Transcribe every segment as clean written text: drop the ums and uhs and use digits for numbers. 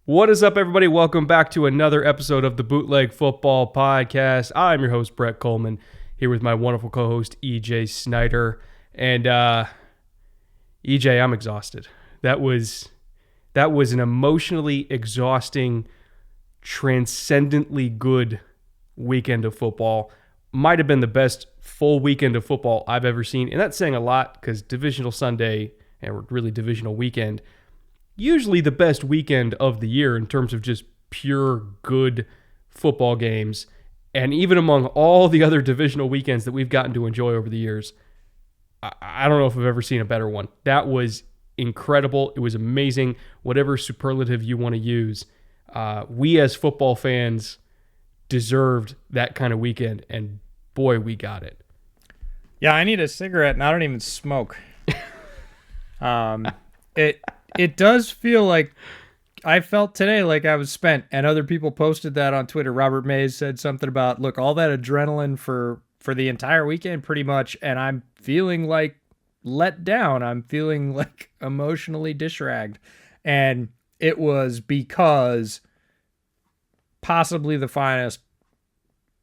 What is up, everybody? Welcome back to another episode of the Bootleg Football Podcast. I'm your host, Brett Coleman, here with my wonderful co-host, EJ Snyder. And EJ, I'm exhausted. That was an emotionally exhausting, transcendently good weekend of football. Might have been the best full weekend of football I've ever seen. And that's saying a lot because Divisional Sunday, and really Divisional Weekend, usually the best weekend of the year in terms of just pure good football games. And even among all the other divisional weekends that we've gotten to enjoy over the years, I don't know if I've ever seen a better one. That was incredible. It was amazing. Whatever superlative you want to use, we as football fans deserved that kind of weekend, and boy, we got it. Yeah, I need a cigarette, and I don't even smoke. It does feel like I felt today like I was spent, and other people posted that on Twitter. Robert Mays said something about, look, all that adrenaline for the entire weekend pretty much, and I'm feeling like let down. I'm feeling like emotionally disragged. And it was because possibly the finest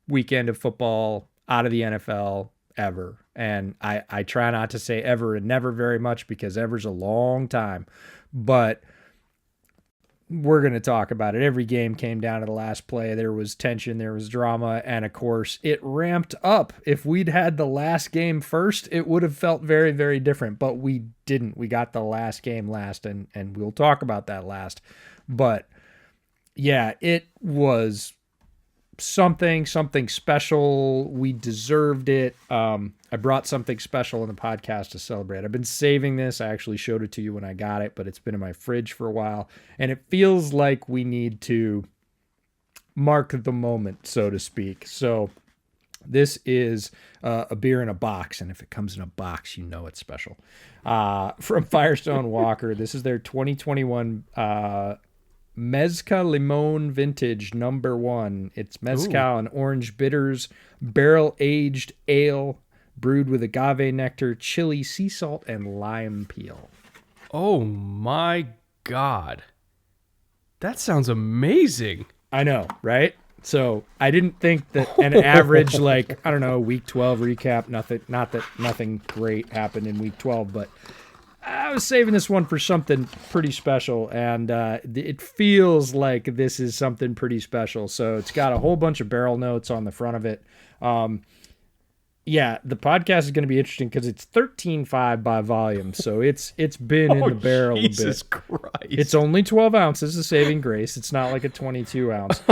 weekend of football out of the NFL ever. And I try not to say ever and never very much because ever's a long time. But we're going to talk about it. Every game came down to the last play. There was tension, there was drama, and of course, it ramped up. If we'd had the last game first, it would have felt very, very different, but we didn't. We got the last game last, and we'll talk about that last. But yeah, it was something special. We deserved it. I brought something special in the podcast to celebrate. I've been saving this. I actually showed it to you when I got it, but it's been in my fridge for a while, and it feels like we need to mark the moment, so to speak. So this is a beer in a box, and if it comes in a box, you know it's special. From Firestone Walker, this is their 2021 Mezcal Limon Vintage #1. It's mezcal and orange bitters, barrel-aged ale, brewed with agave nectar, chili, sea salt, and lime peel. Oh my God. That sounds amazing. I know, right? So I didn't think that an average, like, I don't know, week 12 recap, not that nothing great happened in week 12, but I was saving this one for something pretty special, and it feels like this is something pretty special. So it's got a whole bunch of barrel notes on the front of it. Yeah, the podcast is going to be interesting because it's 13.5 by volume, so it's been in the barrel Jesus a bit. Christ. It's only 12 ounces, a saving grace. It's not like a 22 ounce.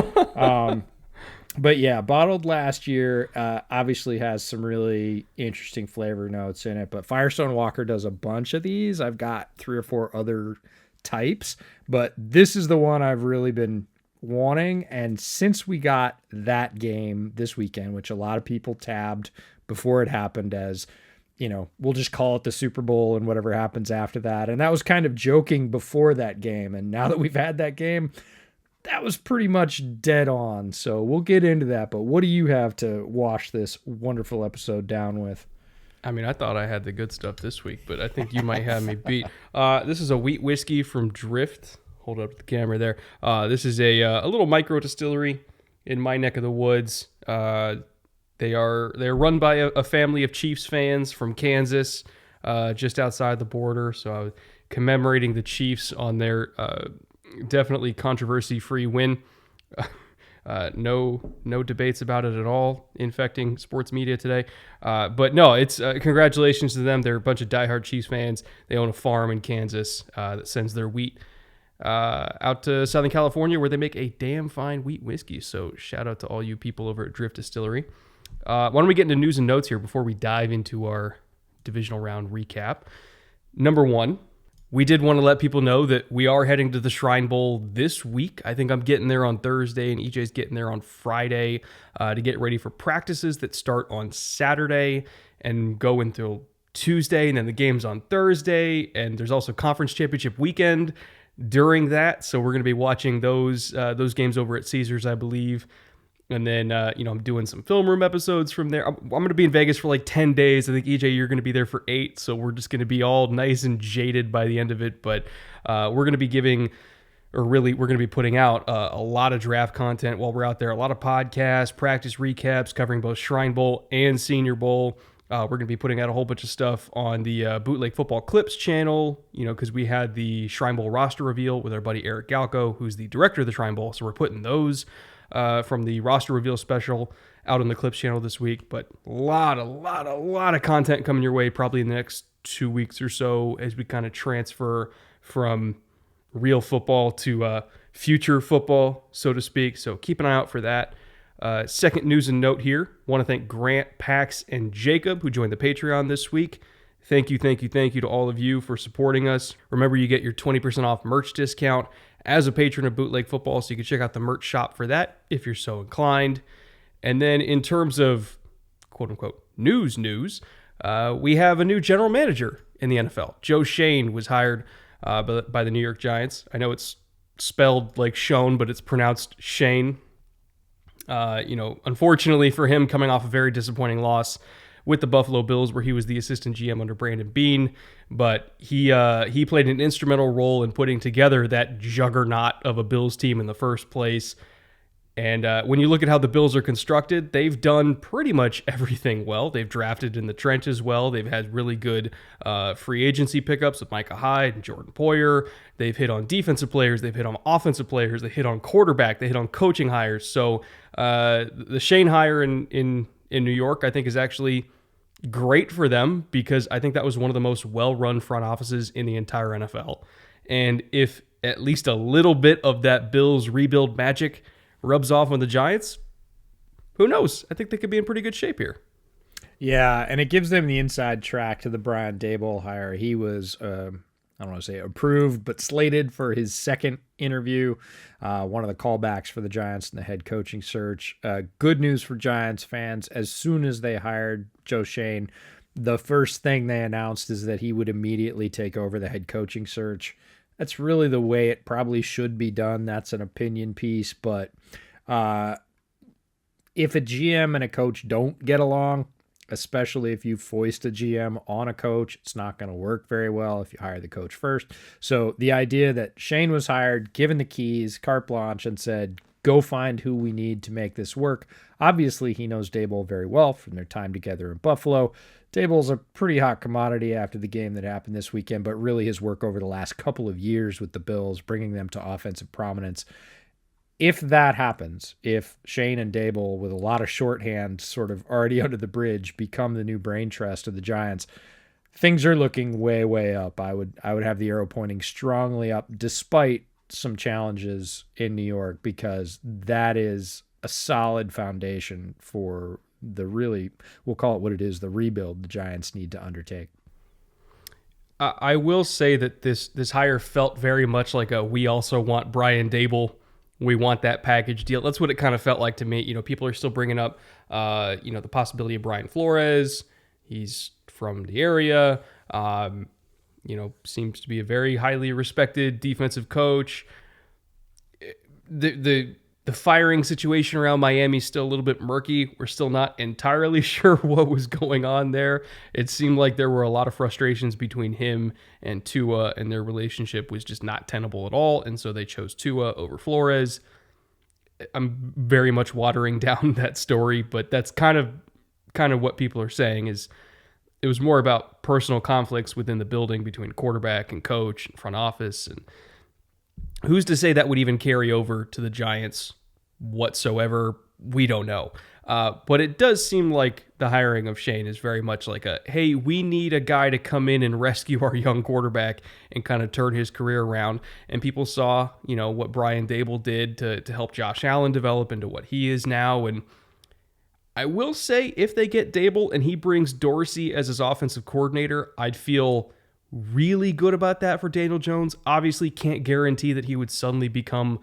But yeah, bottled last year, obviously has some really interesting flavor notes in it. But Firestone Walker does a bunch of these. I've got 3 or 4 other types, but this is the one I've really been wanting. And since we got that game this weekend, which a lot of people tabbed before it happened as, you know, we'll just call it the Super Bowl and whatever happens after that. And that was kind of joking before that game. And now that we've had that game, that was pretty much dead on. So we'll get into that. But what do you have to wash this wonderful episode down with? I mean, I thought I had the good stuff this week, but I think you might have me beat. This is a wheat whiskey from Drift. Hold up the camera there. This is a little micro distillery in my neck of the woods. They're run by a family of Chiefs fans from Kansas, just outside the border. So I was commemorating the Chiefs on their definitely controversy-free win. No debates about it at all infecting sports media today. But no, it's congratulations to them. They're a bunch of diehard Chiefs fans. They own a farm in Kansas that sends their wheat out to Southern California, where they make a damn fine wheat whiskey. So shout out to all you people over at Drift Distillery. Why don't we get into news and notes here before we dive into our divisional round recap? Number 1, we did want to let people know that we are heading to the Shrine Bowl this week. I think I'm getting there on Thursday, and EJ's getting there on Friday to get ready for practices that start on Saturday and go until Tuesday, and then the game's on Thursday, and there's also Conference Championship weekend during that, so we're going to be watching those games over at Caesars, I believe. And then, I'm doing some film room episodes from there. I'm going to be in Vegas for like 10 days. I think, EJ, you're going to be there for 8. So we're just going to be all nice and jaded by the end of it. But we're going to be we're going to be putting out a lot of draft content while we're out there, a lot of podcasts, practice recaps covering both Shrine Bowl and Senior Bowl. We're going to be putting out a whole bunch of stuff on the Bootleg Football Clips channel, because we had the Shrine Bowl roster reveal with our buddy Eric Galco, who's the director of the Shrine Bowl. So we're putting those from the roster reveal special out on the Clips channel this week. But a lot of content coming your way probably in the next 2 weeks or so as we kind of transfer from real football to future football, so to speak. So keep an eye out for that. Second news and note here. Want to thank Grant, Pax, and Jacob who joined the Patreon this week. Thank you to all of you for supporting us. Remember, you get your 20% off merch discount as a patron of Bootleg Football, so you can check out the merch shop for that if you're so inclined. And then in terms of quote-unquote news, we have a new general manager in the NFL. Joe Schoen was hired by the New York Giants. I know it's spelled like Schoen, but it's pronounced Shane. Unfortunately for him, coming off a very disappointing loss with the Buffalo Bills, where he was the assistant GM under Brandon Beane, but he played an instrumental role in putting together that juggernaut of a Bills team in the first place. And when you look at how the Bills are constructed, they've done pretty much everything well. They've drafted in the trenches well. They've had really good free agency pickups with Micah Hyde and Jordan Poyer. They've hit on defensive players. They've hit on offensive players. They hit on quarterback. They hit on coaching hires. So the Shane hire in New York, I think, is actually great for them, because I think that was one of the most well-run front offices in the entire NFL. And if at least a little bit of that Bills rebuild magic rubs off on the Giants, who knows? I think they could be in pretty good shape here. Yeah, and it gives them the inside track to the Brian Daboll hire. He was, I don't want to say approved, but slated for his second interview, one of the callbacks for the Giants in the head coaching search. Good news for Giants fans. As soon as they hired Joe Schoen, the first thing they announced is that he would immediately take over the head coaching search. That's really the way it probably should be done. That's an opinion piece, but if a GM and a coach don't get along, especially if you foist a GM on a coach, it's not going to work very well if you hire the coach first. So the idea that Shane was hired, given the keys, carte blanche, and said, go find who we need to make this work. Obviously, he knows Daboll very well from their time together in Buffalo. Daboll's a pretty hot commodity after the game that happened this weekend, but really his work over the last couple of years with the Bills, bringing them to offensive prominence. If that happens, if Shane and Daboll, with a lot of shorthand sort of already under the bridge, become the new brain trust of the Giants, things are looking way, way up. I would have the arrow pointing strongly up, despite some challenges in New York, because that is a solid foundation for the really, we'll call it what it is, the rebuild the Giants need to undertake. I will say that this hire felt very much like we also want Brian Daboll. We want that package deal. That's what it kind of felt like to me. People are still bringing up, the possibility of Brian Flores. He's from the area. Seems to be a very highly respected defensive coach. The firing situation around Miami is still a little bit murky. We're still not entirely sure what was going on there. It seemed like there were a lot of frustrations between him and Tua, and their relationship was just not tenable at all, and so they chose Tua over Flores. I'm very much watering down that story, but that's kind of what people are saying, is it was more about personal conflicts within the building between quarterback and coach and front office, and who's to say that would even carry over to the Giants whatsoever? We don't know. But it does seem like the hiring of Shane is very much like hey, we need a guy to come in and rescue our young quarterback and kind of turn his career around. And people saw, what Brian Daboll did to help Josh Allen develop into what he is now. And I will say, if they get Daboll and he brings Dorsey as his offensive coordinator, I'd feel really good about that for Daniel Jones. Obviously can't guarantee that he would suddenly become,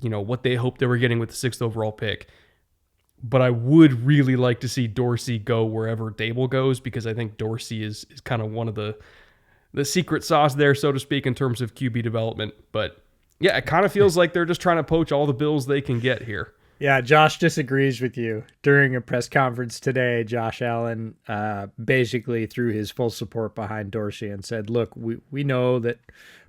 what they hoped they were getting with the 6th overall pick. But I would really like to see Dorsey go wherever Daboll goes, because I think Dorsey is kind of one of the secret sauce there, so to speak, in terms of QB development. But yeah, it kind of feels like they're just trying to poach all the Bills they can get here. Yeah, Josh disagrees with you. During a press conference today, Josh Allen basically threw his full support behind Dorsey and said, look, we know that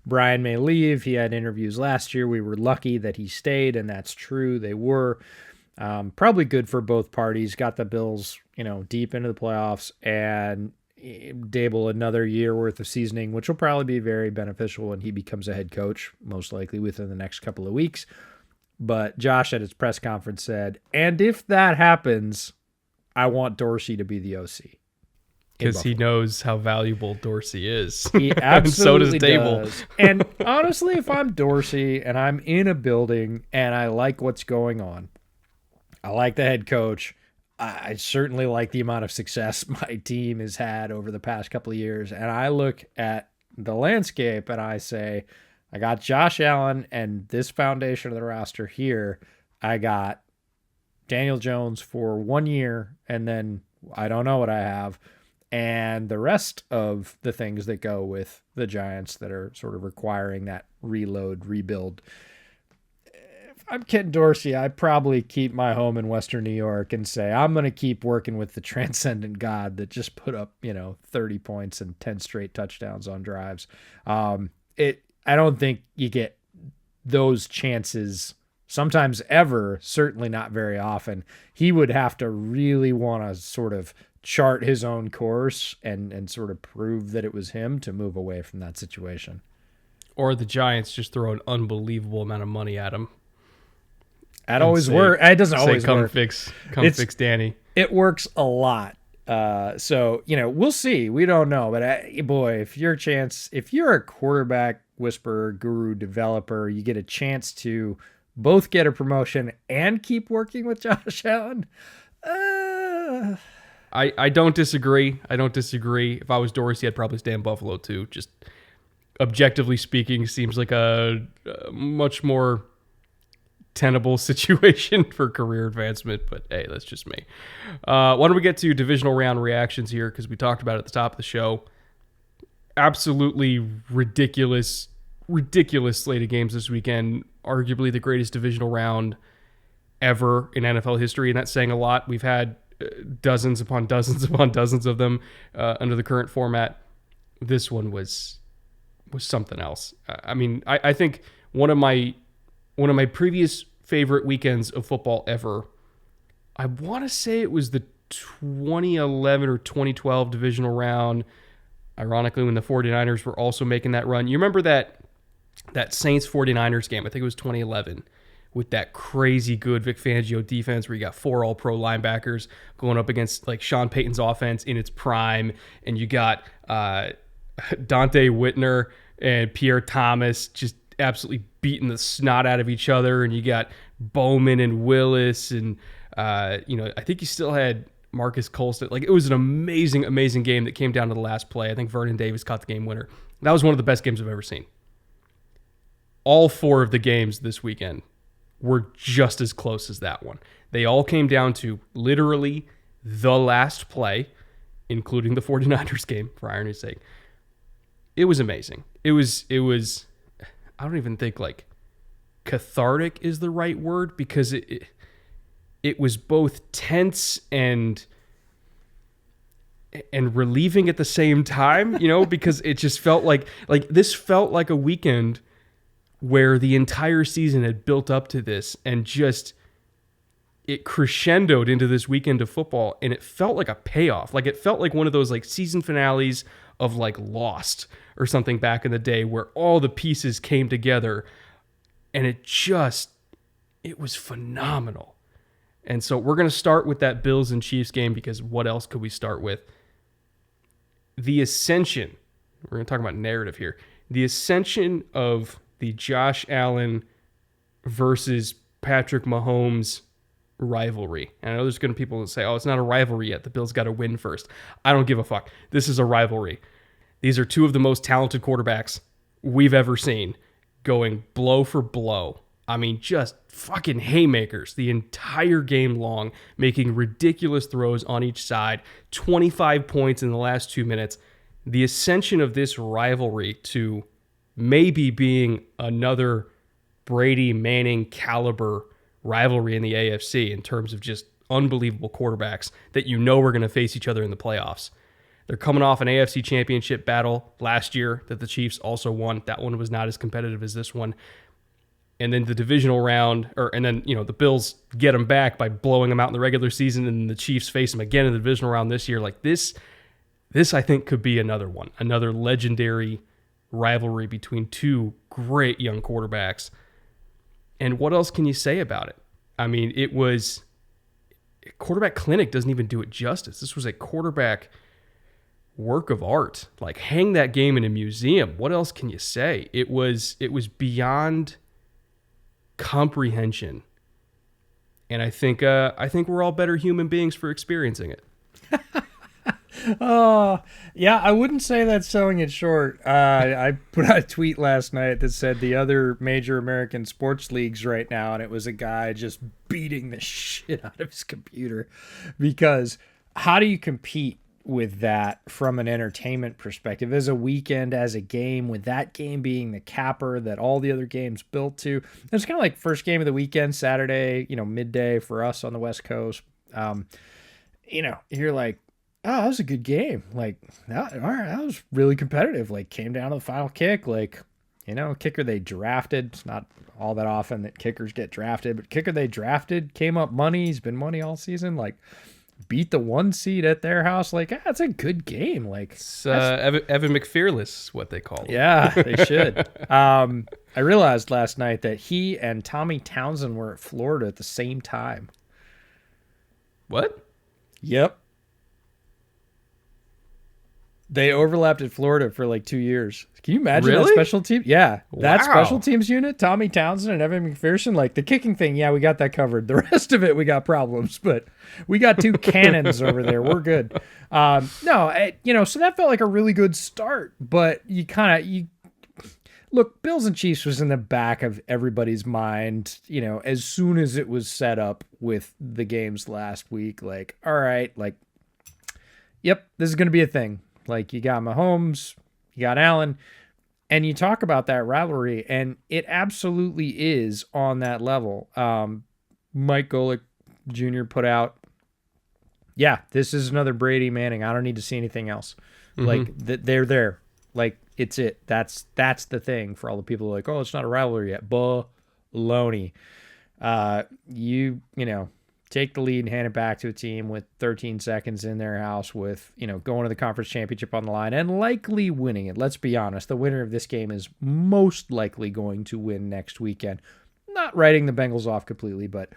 Brian may leave. He had interviews last year. We were lucky that he stayed, and that's true. They were probably good for both parties. Got the Bills, deep into the playoffs, and Daboll another year worth of seasoning, which will probably be very beneficial when he becomes a head coach, most likely within the next couple of weeks. But Josh at his press conference said, and if that happens, I want Dorsey to be the OC. Because he knows how valuable Dorsey is. He absolutely and so does Daboll. does. And honestly, if I'm Dorsey and I'm in a building and I like what's going on, I like the head coach, I certainly like the amount of success my team has had over the past couple of years, and I look at the landscape and I say, I got Josh Allen and this foundation of the roster here. I got Daniel Jones for 1 year, and then I don't know what I have. And the rest of the things that go with the Giants that are sort of requiring that reload, rebuild. If I'm Ken Dorsey, I'd probably keep my home in Western New York and say, I'm going to keep working with the transcendent God that just put up, 30 points and 10 straight touchdowns on drives. I don't think you get those chances sometimes ever, certainly not very often. He would have to really want to sort of chart his own course and sort of prove that it was him to move away from that situation. Or the Giants just throw an unbelievable amount of money at him. That always works. It doesn't always work. Come fix Danny. It works a lot. So, we'll see. We don't know. But, boy, if you're a quarterback whisperer, guru, developer, you get a chance to both get a promotion and keep working with Josh Allen. I don't disagree. If I was Dorsey, I'd probably stay in Buffalo too. Just objectively speaking, seems like a much more tenable situation for career advancement, but hey, that's just me. Why don't we get to divisional round reactions here, because we talked about it at the top of the show. Absolutely ridiculous slate of games this weekend. Arguably the greatest divisional round ever in NFL history, and that's saying a lot. We've had dozens upon dozens upon dozens of them under the current format. This one was something else. I think one of my previous favorite weekends of football ever, I want to say it was the 2011 or 2012 divisional round, ironically when the 49ers were also making that run. You remember that Saints 49ers game, I think it was 2011, with that crazy good Vic Fangio defense where you got 4 all-pro linebackers going up against like Sean Payton's offense in its prime, and you got Dante Whitner and Pierre Thomas just absolutely beating the snot out of each other, and you got Bowman and Willis, and I think you still had Marcus Colston. Like, it was an amazing game that came down to the last play. I think Vernon Davis caught the game winner. That was one of the best games I've ever seen. All 4 of the games this weekend were just as close as that one. They all came down to literally the last play, including the 49ers game, for irony's sake. It was amazing. It was I don't even think like cathartic is the right word, because it was both tense and relieving at the same time, because it just felt like this felt like a weekend where the entire season had built up to this, and just it crescendoed into this weekend of football, and it felt like a payoff. Like, it felt like one of those like season finales of like Lost or something back in the day, where all the pieces came together, and it was phenomenal. And so we're going to start with that Bills and Chiefs game, because what else could we start with? The ascension. We're going to talk about narrative here. The ascension of the Josh Allen versus Patrick Mahomes rivalry. And I know there's going to be people that say, oh, it's not a rivalry yet. The Bills got to win first. I don't give a fuck. This is a rivalry. These are 2 of the most talented quarterbacks we've ever seen going blow for blow. I mean, just fucking haymakers the entire game long, making ridiculous throws on each side, 25 points in the last 2 minutes. The ascension of this rivalry to maybe being another Brady Manning caliber rivalry in the AFC in terms of just unbelievable quarterbacks that you know are going to face each other in the playoffs. They're coming off an AFC Championship battle last year that the Chiefs also won. That one was not as competitive as this one. And then the divisional round, the Bills get them back by blowing them out in the regular season, and the Chiefs face them again in the divisional round this year. Like this I think could be another one, another legendary rivalry between two great young quarterbacks. And what else can you say about it? I mean, quarterback clinic doesn't even do it justice. This was a quarterback work of art. Like, hang that game in a museum. What else can you say? It was beyond comprehension. And I think we're all better human beings for experiencing it. Oh, yeah, I wouldn't say that's selling it short. I put out a tweet last night that said the other major American sports leagues right now, and it was a guy just beating the shit out of his computer, because how do you compete with that from an entertainment perspective as a weekend, as a game, with that game being the capper that all the other games built to? It's kind of like first game of the weekend, Saturday, midday for us on the West Coast. You're like, oh, that was a good game. Like, all right, that was really competitive. Like, came down to the final kick. Like, kicker they drafted. It's not all that often that kickers get drafted, but kicker they drafted came up money. He's been money all season. Like, beat the 1 seed at their house. Like, that's a good game. Like, it's Evan McFearless, what they call him. Yeah, they should. I realized last night that he and Tommy Townsend were at Florida at the same time. What? Yep. They overlapped at Florida for like 2 years. Can you imagine that special team? Yeah. That special teams unit, Tommy Townsend and Evan McPherson, like the kicking thing, yeah, we got that covered. The rest of it, we got problems, but we got 2 cannons over there. We're good. So that felt like a really good start, but look, Bills and Chiefs was in the back of everybody's mind, as soon as it was set up with the games last week. Like, all right, like, yep, this is going to be a thing. Like, you got Mahomes, you got Allen, and you talk about that rivalry, and it absolutely is on that level. Mike Golick Jr. put out, yeah, this is another Brady Manning. I don't need to see anything else. Mm-hmm. Like, they're there. Like, it's it. That's the thing for all the people like, oh, it's not a rivalry yet. Baloney. Take the lead and hand it back to a team with 13 seconds in their house with, going to the conference championship on the line and likely winning it. Let's be honest. The winner of this game is most likely going to win next weekend. Not writing the Bengals off completely, but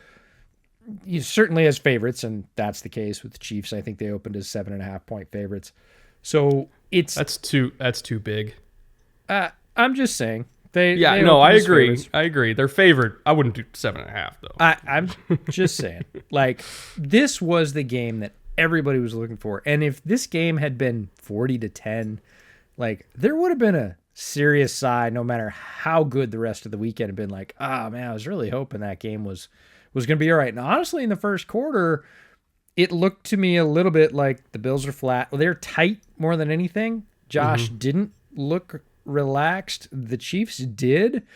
he certainly has favorites, and that's the case with the Chiefs. I think they opened as 7.5-point favorites. So that's too big. I'm just saying. I agree. Favorites. I agree. They're favored. I wouldn't do 7.5 though. I'm just saying. Like, this was the game that everybody was looking for, and if this game had been 40-10, like, there would have been a serious sigh. No matter how good the rest of the weekend had been, like, oh man, I was really hoping that game was going to be all right. And honestly, in the first quarter, it looked to me a little bit like the Bills are flat. Well, they're tight more than anything. Josh didn't look relaxed. The Chiefs did,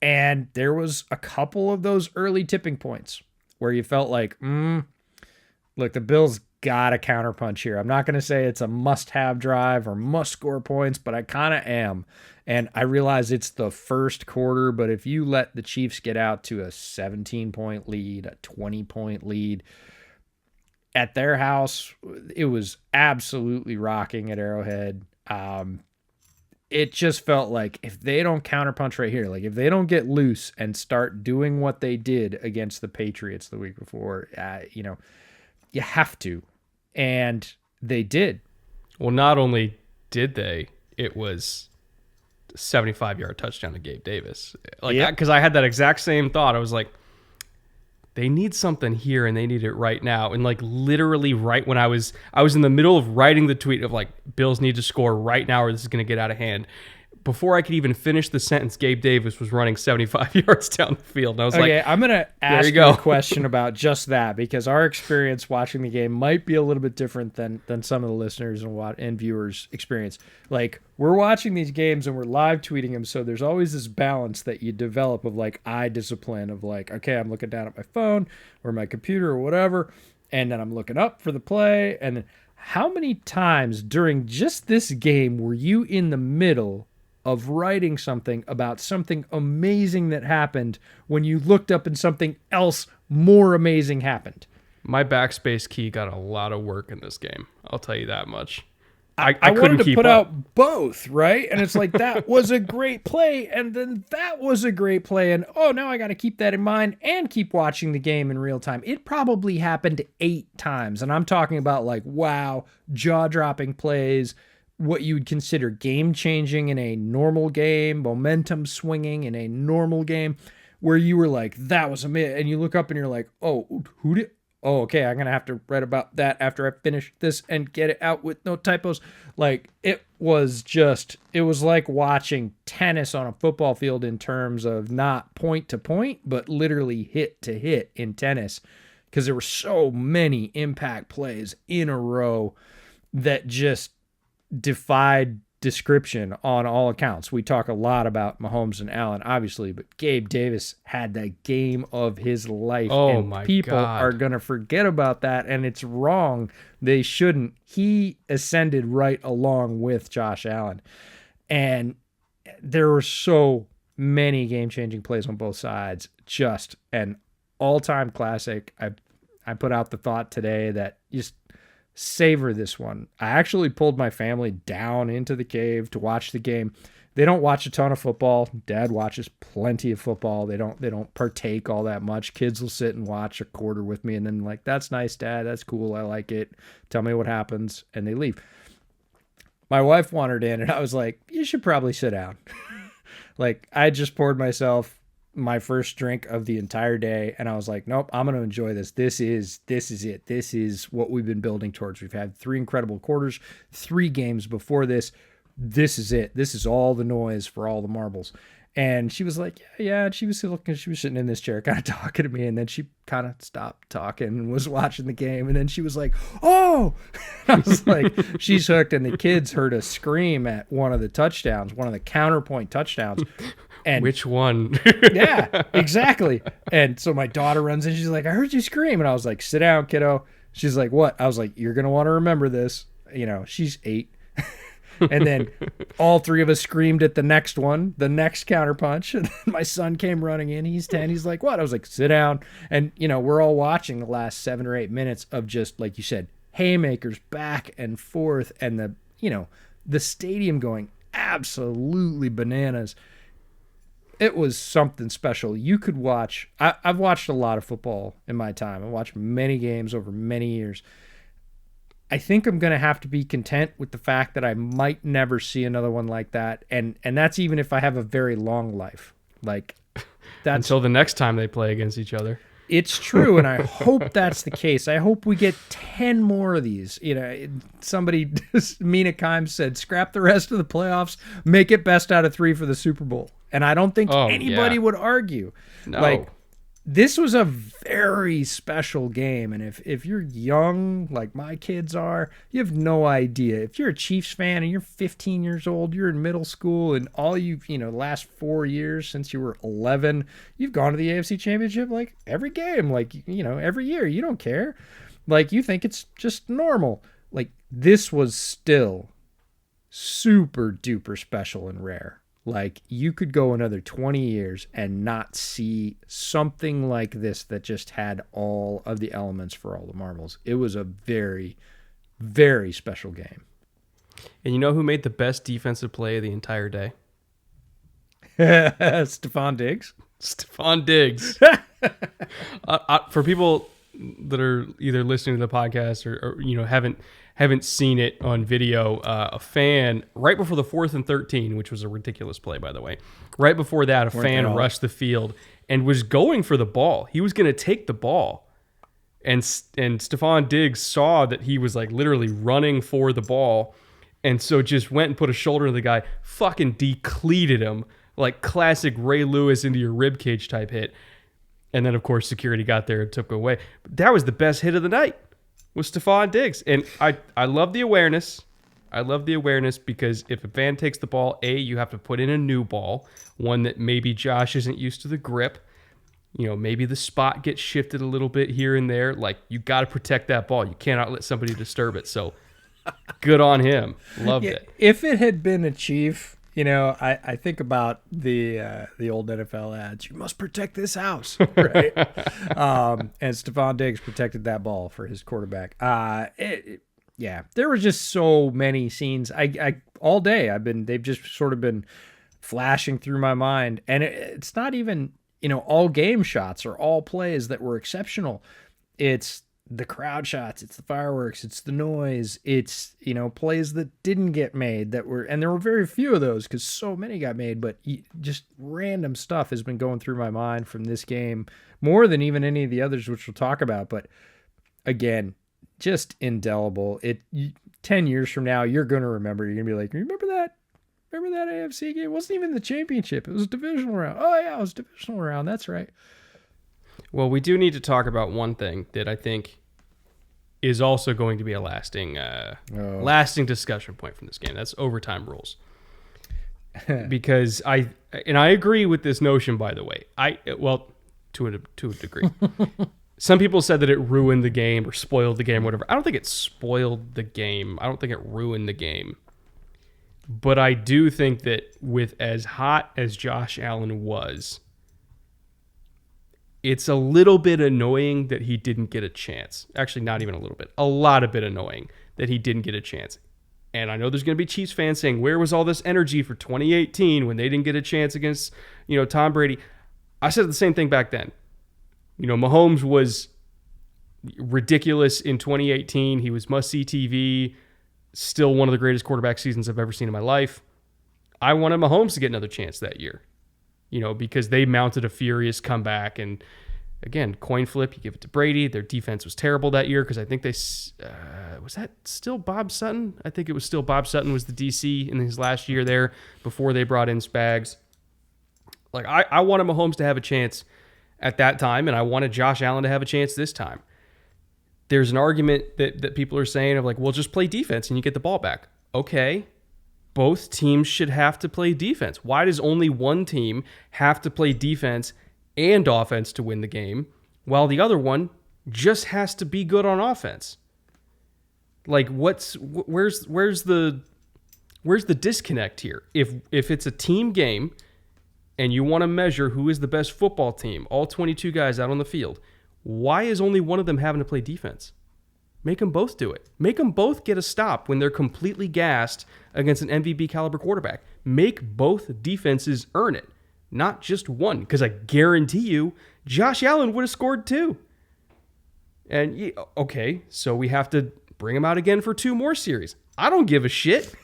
and there was a couple of those early tipping points where you felt like, look, the Bills got a counterpunch here. I'm not going to say it's a must-have drive or must-score points, but I kind of am. And I realize it's the first quarter, but if you let the Chiefs get out to a 17-point lead, a 20-point lead at their house, it was absolutely rocking at Arrowhead. It just felt like if they don't counterpunch right here, like if they don't get loose and start doing what they did against the Patriots the week before, you have to. And they did. Well, not only did they, it was a 75-yard touchdown to Gabe Davis. Because I had that exact same thought. I was like, they need something here, and they need it right now. And like literally right when I was in the middle of writing the tweet of like, Bills need to score right now or this is going to get out of hand. before I could even finish the sentence, Gabe Davis was running 75 yards down the field. And I was like, okay, I'm going to ask you a question about just that, because our experience watching the game might be a little bit different than some of the listeners and viewers' experience. Like, we're watching these games and we're live tweeting them, so there's always this balance that you develop of, like, eye discipline of, like, okay, I'm looking down at my phone or my computer or whatever, and then I'm looking up for the play. And then how many times during just this game were you in the middle of writing something about something amazing that happened when you looked up and something else more amazing happened? My backspace key got a lot of work in this game. I'll tell you that much. I wanted to put out both, right? And it's like, that was a great play, and then that was a great play, and oh, now I got to keep that in mind and keep watching the game in real time. It probably happened 8 times, and I'm talking about, like, wow, jaw-dropping plays, what you would consider game-changing in a normal game, momentum swinging in a normal game, where you were like, that was amazing, and you look up and you're like, oh, okay, I'm going to have to write about that after I finish this and get it out with no typos. Like, it was like watching tennis on a football field in terms of not point to point, but literally hit to hit in tennis, because there were so many impact plays in a row that just defied description on all accounts. We talk a lot about Mahomes and Allen, obviously, but Gabe Davis had the game of his life. Oh, and my people God. are going to forget about that, and it's wrong. They shouldn't. He ascended right along with Josh Allen. And there were so many game-changing plays on both sides. Just an all-time classic. I put out the thought today that just savor this one. I actually pulled my family down into the cave to watch the game. They don't watch a ton of football. Dad watches plenty of football. They don't partake all that much. Kids will sit and watch a quarter with me and then, like, that's nice, Dad. That's cool. I like it. Tell me what happens. And they leave. My wife wandered in and I was like, you should probably sit down. Like, I just poured myself my first drink of the entire day, and I was like, nope, I'm going to enjoy this. This is it. This is what we've been building towards. We've had 3 incredible quarters, 3 games before this. This is it. This is all the noise for all the marbles. And she was like, yeah. And she was sitting in this chair kind of talking to me, and then she kind of stopped talking and was watching the game, and then she was like, oh! I was like, she's hooked, and the kids heard a scream at one of the touchdowns, one of the counterpoint touchdowns. And which one? Yeah, exactly. And so my daughter runs in. She's like, I heard you scream. And I was like, sit down, kiddo. She's like, what? I was like, you're going to want to remember this. You know, she's 8. And then all 3 of us screamed at the next one, the next counterpunch. And then my son came running in. He's 10. He's like, what? I was like, sit down. And, you know, we're all watching the last 7 or 8 minutes of just, like you said, haymakers back and forth. And the stadium going absolutely bananas. It was something special. You could watch. I've watched a lot of football in my time. I watched many games over many years. I think I'm going to have to be content with the fact that I might never see another one like that. And that's even if I have a very long life. Like, that's until the next time they play against each other. It's true, and I hope that's the case. I hope we get 10 more of these. You know, somebody, Mina Kimes said, scrap the rest of the playoffs, make it best out of 3 for the Super Bowl. And I don't think anybody would argue. No. Like, this was a very special game, and if you're young, like my kids are, you have no idea. If you're a Chiefs fan and you're 15 years old, you're in middle school, and all last 4 years since you were 11, you've gone to the AFC Championship like every game, like, every year. You don't care. Like, you think it's just normal. Like, this was still super duper special and rare. Like, you could go another 20 years and not see something like this that just had all of the elements for all the marbles. It was a very, very special game. And you know who made the best defensive play of the entire day? Stephon Diggs. Stephon Diggs. For people that are either listening to the podcast or haven't seen it on video, a fan right before the 4th and 13, which was a ridiculous play, by the way. Right before that, a fan rushed the field and was going for the ball. He was going to take the ball, and Stephon Diggs saw that he was like literally running for the ball, And so just went and put a shoulder to the guy, fucking decleated him, like classic Ray Lewis into your ribcage type hit. And then, of course, security got there and took him away. But that was the best hit of the night, was Stephon Diggs. And I love the awareness. I love the awareness because if a fan takes the ball, you have to put in a new ball, one that maybe Josh isn't used to the grip. Maybe the spot gets shifted a little bit here and there. Like, you got to protect that ball. You cannot let somebody disturb it. So good on him. Loved it. If it had been a Chief, I think about the old NFL ads. You must protect this house, right? And Stephon Diggs protected that ball for his quarterback. Yeah, there were just so many scenes. I all day they've just sort of been flashing through my mind, and it's not even all game shots or all plays that were exceptional. It's the crowd shots, it's the fireworks, it's the noise, it's plays that didn't get made and there were very few of those because so many got made, but just random stuff has been going through my mind from this game more than even any of the others, which we'll talk about. But again, just indelible. 10 years from now, you're going to remember. You're going to be like, remember that AFC game? It wasn't even the championship. It was a divisional round. Oh, yeah, it was a divisional round. That's right. Well, we do need to talk about one thing that I think is also going to be a lasting discussion point from this game. That's overtime rules. Because I agree with this notion, by the way. To a degree. Some people said that it ruined the game or spoiled the game or whatever. I don't think it spoiled the game. I don't think it ruined the game. But I do think that with as hot as Josh Allen was, it's a little bit annoying that he didn't get a chance. Actually, not even a little bit. A lot of bit annoying that he didn't get a chance. And I know there's going to be Chiefs fans saying, where was all this energy for 2018 when they didn't get a chance against, Tom Brady? I said the same thing back then. Mahomes was ridiculous in 2018. He was must-see TV, still one of the greatest quarterback seasons I've ever seen in my life. I wanted Mahomes to get another chance that year, because they mounted a furious comeback. And again, coin flip, you give it to Brady. Their defense was terrible that year because I think was that still Bob Sutton? I think it was still Bob Sutton was the DC in his last year there before they brought in Spags. Like, I wanted Mahomes to have a chance at that time, and I wanted Josh Allen to have a chance this time. There's an argument that people are saying of like, well, just play defense and you get the ball back. Okay, both teams should have to play defense. Why does only one team have to play defense and offense to win the game, while the other one just has to be good on offense? Like, where's the disconnect here? If it's a team game, and you want to measure who is the best football team, all 22 guys out on the field, why is only one of them having to play defense? Make them both do it. Make them both get a stop when they're completely gassed against an MVP caliber quarterback. Make both defenses earn it, not just one, because I guarantee you Josh Allen would have scored too. And okay, so we have to bring him out again for 2 more series. I don't give a shit.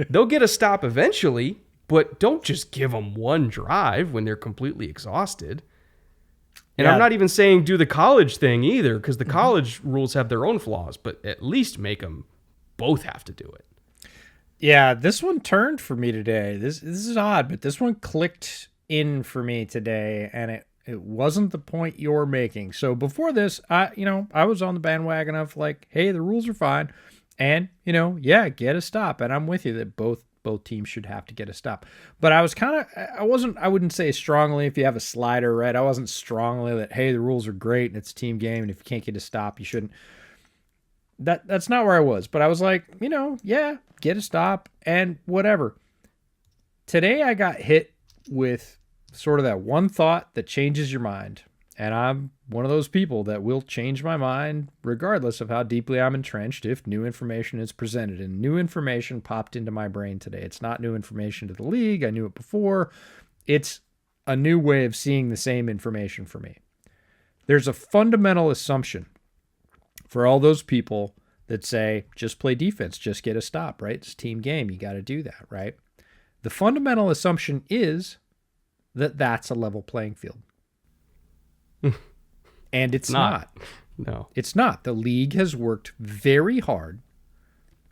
They'll get a stop eventually, but don't just give them one drive when they're completely exhausted. And yeah. I'm not even saying do the college thing either, because the college rules have their own flaws, but at least make them both have to do it. Yeah, this one turned for me today. This is odd, but this one clicked in for me today, and it wasn't the point you're making. So before this, I was on the bandwagon of like, hey, the rules are fine, and get a stop. And I'm with you that both teams should have to get a stop. But I was I wouldn't say strongly if you have a slider, right? I wasn't strongly that, hey, the rules are great and it's a team game, and if you can't get a stop, you shouldn't. That's not where I was. But I was like, get a stop and whatever. Today I got hit with sort of that one thought that changes your mind. And I'm one of those people that will change my mind regardless of how deeply I'm entrenched if new information is presented. And new information popped into my brain today. It's not new information to the league. I knew it before. It's a new way of seeing the same information for me. There's a fundamental assumption for all those people that say, just play defense, just get a stop, right? It's a team game. You got to do that, right? The fundamental assumption is that that's a level playing field. And it's not. No. It's not. The league has worked very hard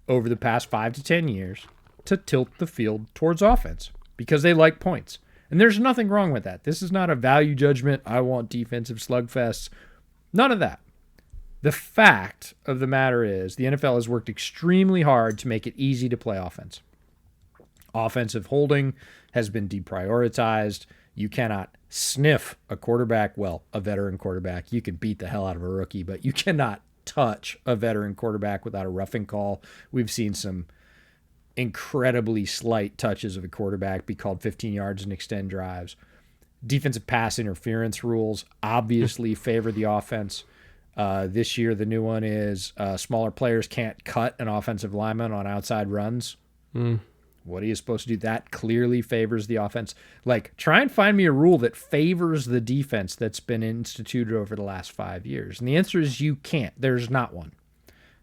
over the past 5 to 10 years to tilt the field towards offense because they like points. And there's nothing wrong with that. This is not a value judgment. I want defensive slugfests. None of that. The fact of the matter is the NFL has worked extremely hard to make it easy to play offense. Offensive holding has been deprioritized. You cannot sniff a quarterback. Well, a veteran quarterback. You can beat the hell out of a rookie, but you cannot touch a veteran quarterback without a roughing call. We've seen some incredibly slight touches of a quarterback be called 15 yards and extend drives. Defensive pass interference rules obviously favor the offense. This year, the new one is smaller players can't cut an offensive lineman on outside runs. What are you supposed to do? That clearly favors the offense. Like, try and find me a rule that favors the defense that's been instituted over the last 5 years. And the answer is you can't. There's not one.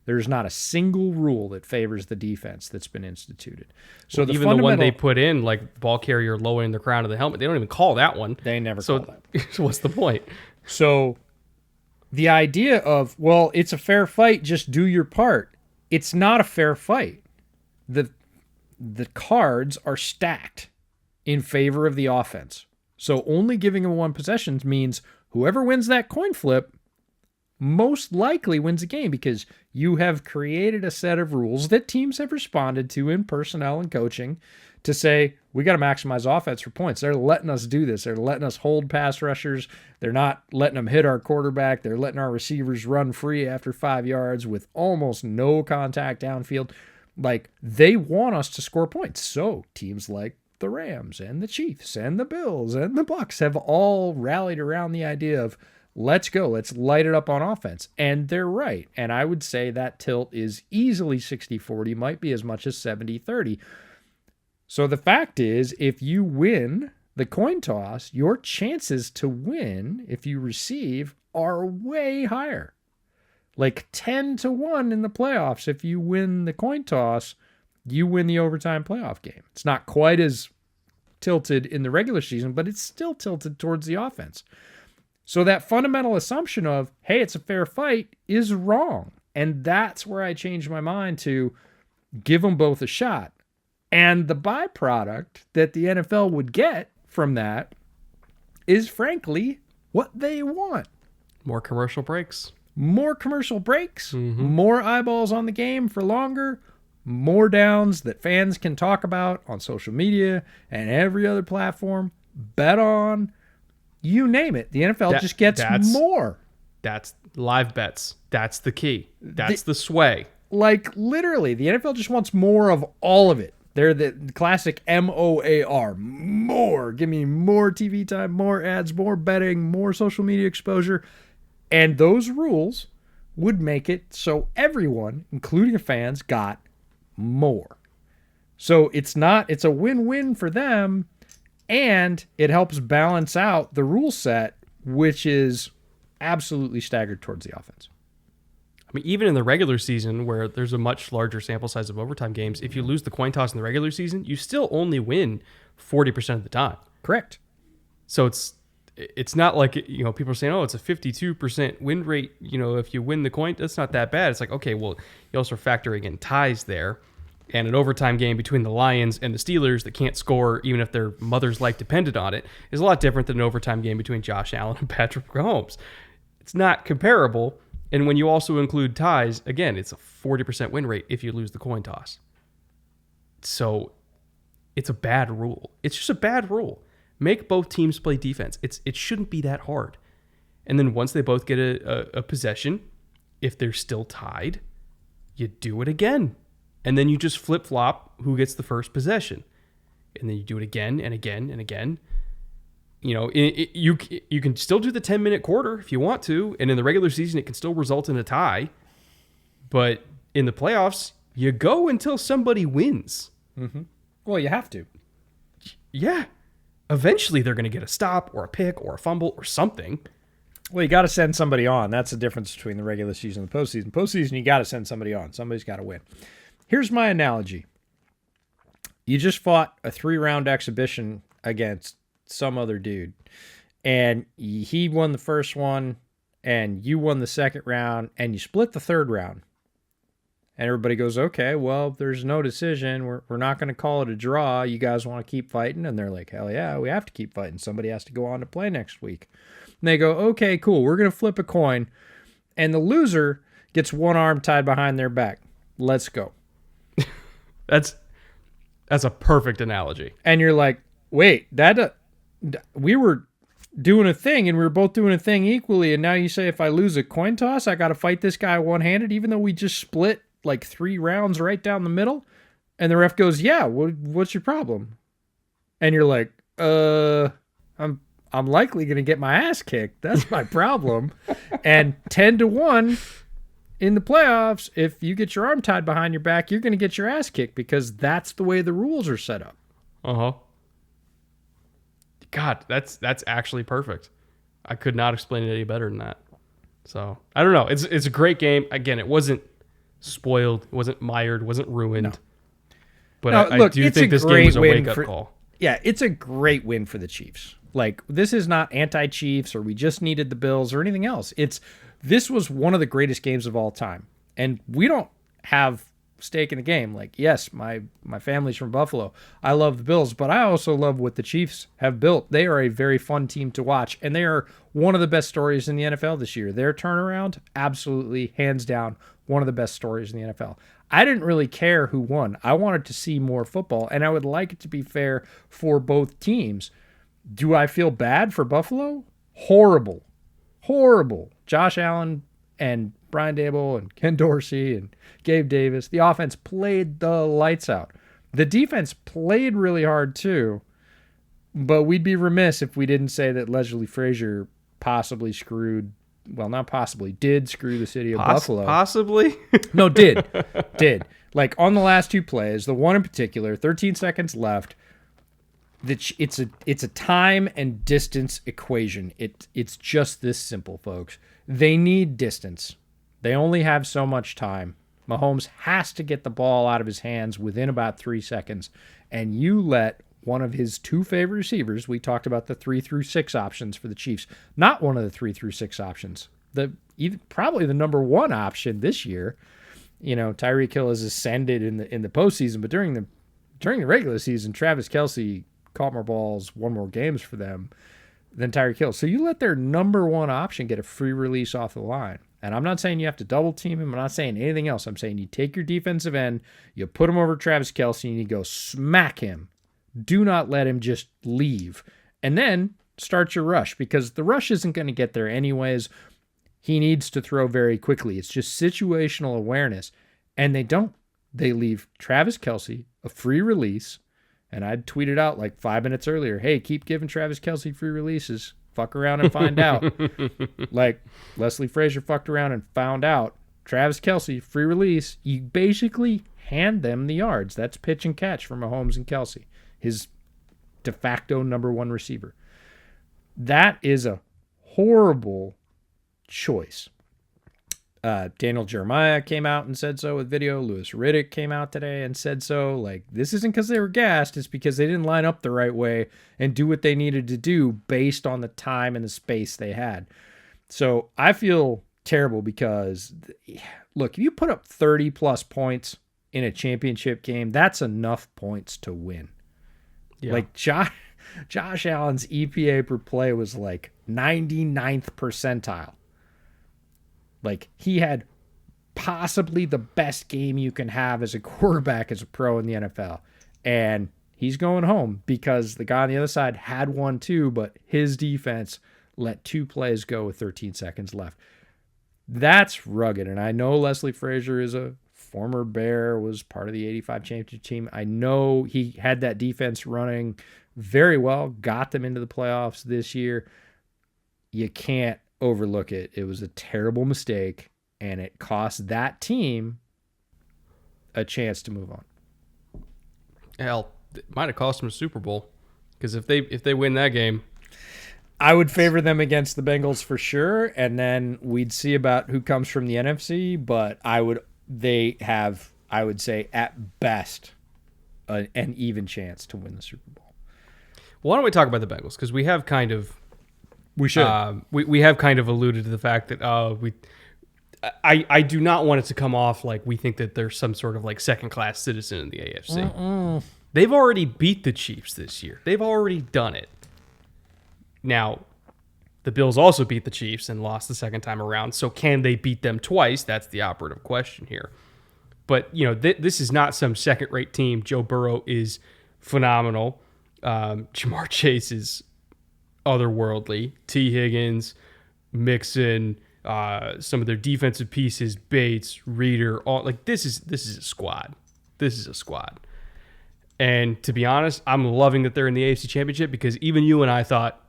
There's not a single rule that favors the defense that's been instituted. So well, even the one they put in, like ball carrier lowering the crown of the helmet, they don't even call that one. They never call that. So what's the point? So the idea of, well, it's a fair fight, just do your part. It's not a fair fight. The cards are stacked in favor of the offense. So only giving them one possession means whoever wins that coin flip most likely wins the game because you have created a set of rules that teams have responded to in personnel and coaching to say, we got to maximize offense for points. They're letting us do this. They're letting us hold pass rushers. They're not letting them hit our quarterback. They're letting our receivers run free after 5 yards with almost no contact downfield. Like, they want us to score points. So teams like the Rams and the Chiefs and the Bills and the Bucs have all rallied around the idea of, let's go. Let's light it up on offense. And they're right. And I would say that tilt is easily 60-40, might be as much as 70-30. So the fact is, if you win the coin toss, your chances to win, if you receive, are way higher. Like 10-1 in the playoffs. If you win the coin toss, you win the overtime playoff game. It's not quite as tilted in the regular season, but it's still tilted towards the offense. So that fundamental assumption of, hey, it's a fair fight is wrong. And that's where I changed my mind to give them both a shot. And the byproduct that the NFL would get from that is, frankly, what they want. More commercial breaks. More commercial breaks, more eyeballs on the game for longer, more downs that fans can talk about on social media and every other platform, bet on, you name it. The NFL just gets more. That's live bets. That's the key. That's the sway. Like, literally, the NFL just wants more of all of it. They're the classic MOAR. More. Give me more TV time, more ads, more betting, more social media exposure. And those rules would make it so everyone, including the fans, got more. So it's a win-win for them, and it helps balance out the rule set, which is absolutely staggered towards the offense. I mean, even in the regular season, where there's a much larger sample size of overtime games, if you lose the coin toss in the regular season, you still only win 40% of the time. Correct. So it's not like, people are saying, oh, it's a 52% win rate. If you win the coin, that's not that bad. It's like, okay, well, you're also factoring in ties there. And an overtime game between the Lions and the Steelers that can't score even if their mother's life depended on it is a lot different than an overtime game between Josh Allen and Patrick Mahomes. It's not comparable. And when you also include ties, again, it's a 40% win rate if you lose the coin toss. So it's a bad rule. It's just a bad rule. Make both teams play defense. It shouldn't be that hard. And then once they both get a possession, if they're still tied, you do it again. And then you just flip-flop who gets the first possession. And then you do it again and again and again. You can still do the 10-minute quarter if you want to. And in the regular season, it can still result in a tie. But in the playoffs, you go until somebody wins. Mm-hmm. Well, you have to. Yeah. Eventually, they're going to get a stop or a pick or a fumble or something. Well, you got to send somebody on. That's the difference between the regular season and the postseason. Postseason, you got to send somebody on. Somebody's got to win. Here's my analogy. You just fought a 3-round exhibition against some other dude, and he won the first one, and you won the second round, and you split the third round. And everybody goes, okay, well, there's no decision. We're not going to call it a draw. You guys want to keep fighting? And they're like, hell yeah, we have to keep fighting. Somebody has to go on to play next week. And they go, okay, cool. We're going to flip a coin. And the loser gets one arm tied behind their back. Let's go. That's a perfect analogy. And you're like, wait, we were doing a thing and we were both doing a thing equally. And now you say if I lose a coin toss, I got to fight this guy one-handed, even though we just split like 3 rounds right down the middle. And the ref goes, yeah, what's your problem? And you're like, I'm likely going to get my ass kicked. That's my problem. And 10-1 in the playoffs, if you get your arm tied behind your back, you're going to get your ass kicked because that's the way the rules are set up. Uh-huh. God, that's actually perfect. I could not explain it any better than that. So, I don't know. It's a great game. Again, it wasn't spoiled. It wasn't mired. It wasn't ruined. No. But I do think this game was a wake-up call. Yeah, it's a great win for the Chiefs. Like, this is not anti-Chiefs or we just needed the Bills or anything else. This was one of the greatest games of all time. And we don't have stake in the game. Like, yes, my family's from Buffalo. I love the Bills, but I also love what the Chiefs have built. They are a very fun team to watch, and they are one of the best stories in the NFL this year. Their turnaround, absolutely, hands down, one of the best stories in the NFL. I didn't really care who won. I wanted to see more football, and I would like it to be fair for both teams. Do I feel bad for Buffalo? Horrible. Josh Allen and Brian Daboll and Ken Dorsey and Gabe Davis. The offense played the lights out. The defense played really hard too, but we'd be remiss if we didn't say that Leslie Frazier possibly screwed, well, not possibly, did screw the city of Buffalo. Possibly? No, did. Like on the last 2 plays, the one in particular, 13 seconds left, it's a time and distance equation. It's just this simple, folks. They need distance. They only have so much time. Mahomes has to get the ball out of his hands within about 3 seconds, and you let one of his 2 favorite receivers, we talked about the 3-6 options for the Chiefs, not one of the 3-6 options, probably the number 1 option this year. You know, Tyreek Hill has ascended in the postseason, but during the regular season, Travis Kelce caught more balls, won more games for them than Tyreek Hill. So you let their number 1 option get a free release off the line. And I'm not saying you have to double team him. I'm not saying anything else. I'm saying you take your defensive end, you put him over Travis Kelce, and you go smack him. Do not let him just leave. And then start your rush, because the rush isn't going to get there anyways. He needs to throw very quickly. It's just situational awareness. And they don't. They leave Travis Kelce a free release. And I'd tweeted out like 5 minutes earlier, hey, keep giving Travis Kelce free releases. Fuck around and find out. Like Leslie Frazier fucked around and found out. Travis Kelce, free release. You basically hand them the yards. That's pitch and catch for Mahomes and Kelce, his de facto number 1 receiver. That is a horrible choice. Daniel Jeremiah came out and said so with video. Louis Riddick came out today and said so. Like, this isn't because they were gassed. It's because they didn't line up the right way and do what they needed to do based on the time and the space they had. So I feel terrible because, look, if you put up 30-plus points in a championship game, that's enough points to win. Yeah. Like, Josh Allen's EPA per play was like 99th percentile. Like, he had possibly the best game you can have as a quarterback as a pro in the NFL. And he's going home because the guy on the other side had one too, but his defense let 2 plays go with 13 seconds left. That's rugged. And I know Leslie Frazier is a former Bear, was part of the 85 championship team. I know he had that defense running very well, got them into the playoffs this year. You can't overlook it. It was a terrible mistake, and it cost that team a chance to move on. Hell, it might have cost them a Super Bowl, because if they win that game, I would favor them against the Bengals for sure, and then we'd see about who comes from the NFC. But they have, I would say, at best, an even chance to win the Super Bowl. Well, why don't we talk about the Bengals, because we have kind of. We should. We have kind of alluded to the fact that I do not want it to come off like we think that there's some sort of like second-class citizen in the AFC. They've already beat the Chiefs this year. They've already done it. Now, the Bills also beat the Chiefs and lost the second time around. So can they beat them twice? That's the operative question here. But, this is not some second-rate team. Joe Burrow is phenomenal. Jamar Chase is otherworldly. T. Higgins, Mixon, some of their defensive pieces, Bates, Reeder, all like this is a squad. This is a squad. And to be honest, I'm loving that they're in the AFC Championship because even you and I thought,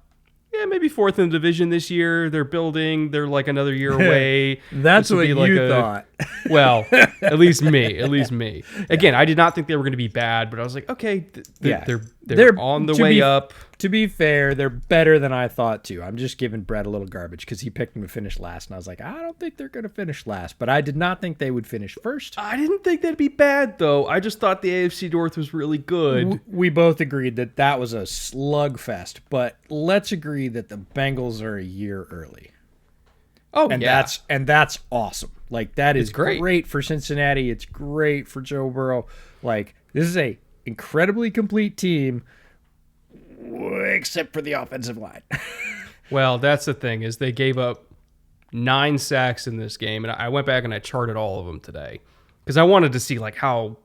maybe fourth in the division this year. They're building. They're like another year away. That's what you thought. Well, at least me. Again, I did not think they were going to be bad, but I was like, okay, they're on the way up. To be fair, they're better than I thought too. I'm just giving Brett a little garbage because he picked them to finish last, and I was like, I don't think they're going to finish last, but I did not think they would finish first. I didn't think they'd be bad though. I just thought the AFC North was really good. We both agreed that was a slugfest, but let's agree that the Bengals are a year early. Oh, and yeah. that's awesome. Like that is great. Great for Cincinnati. It's great for Joe Burrow. Like this is a incredibly complete team, except for the offensive line. Well, that's the thing is they gave up 9 sacks in this game, and I went back and I charted all of them today because I wanted to see like how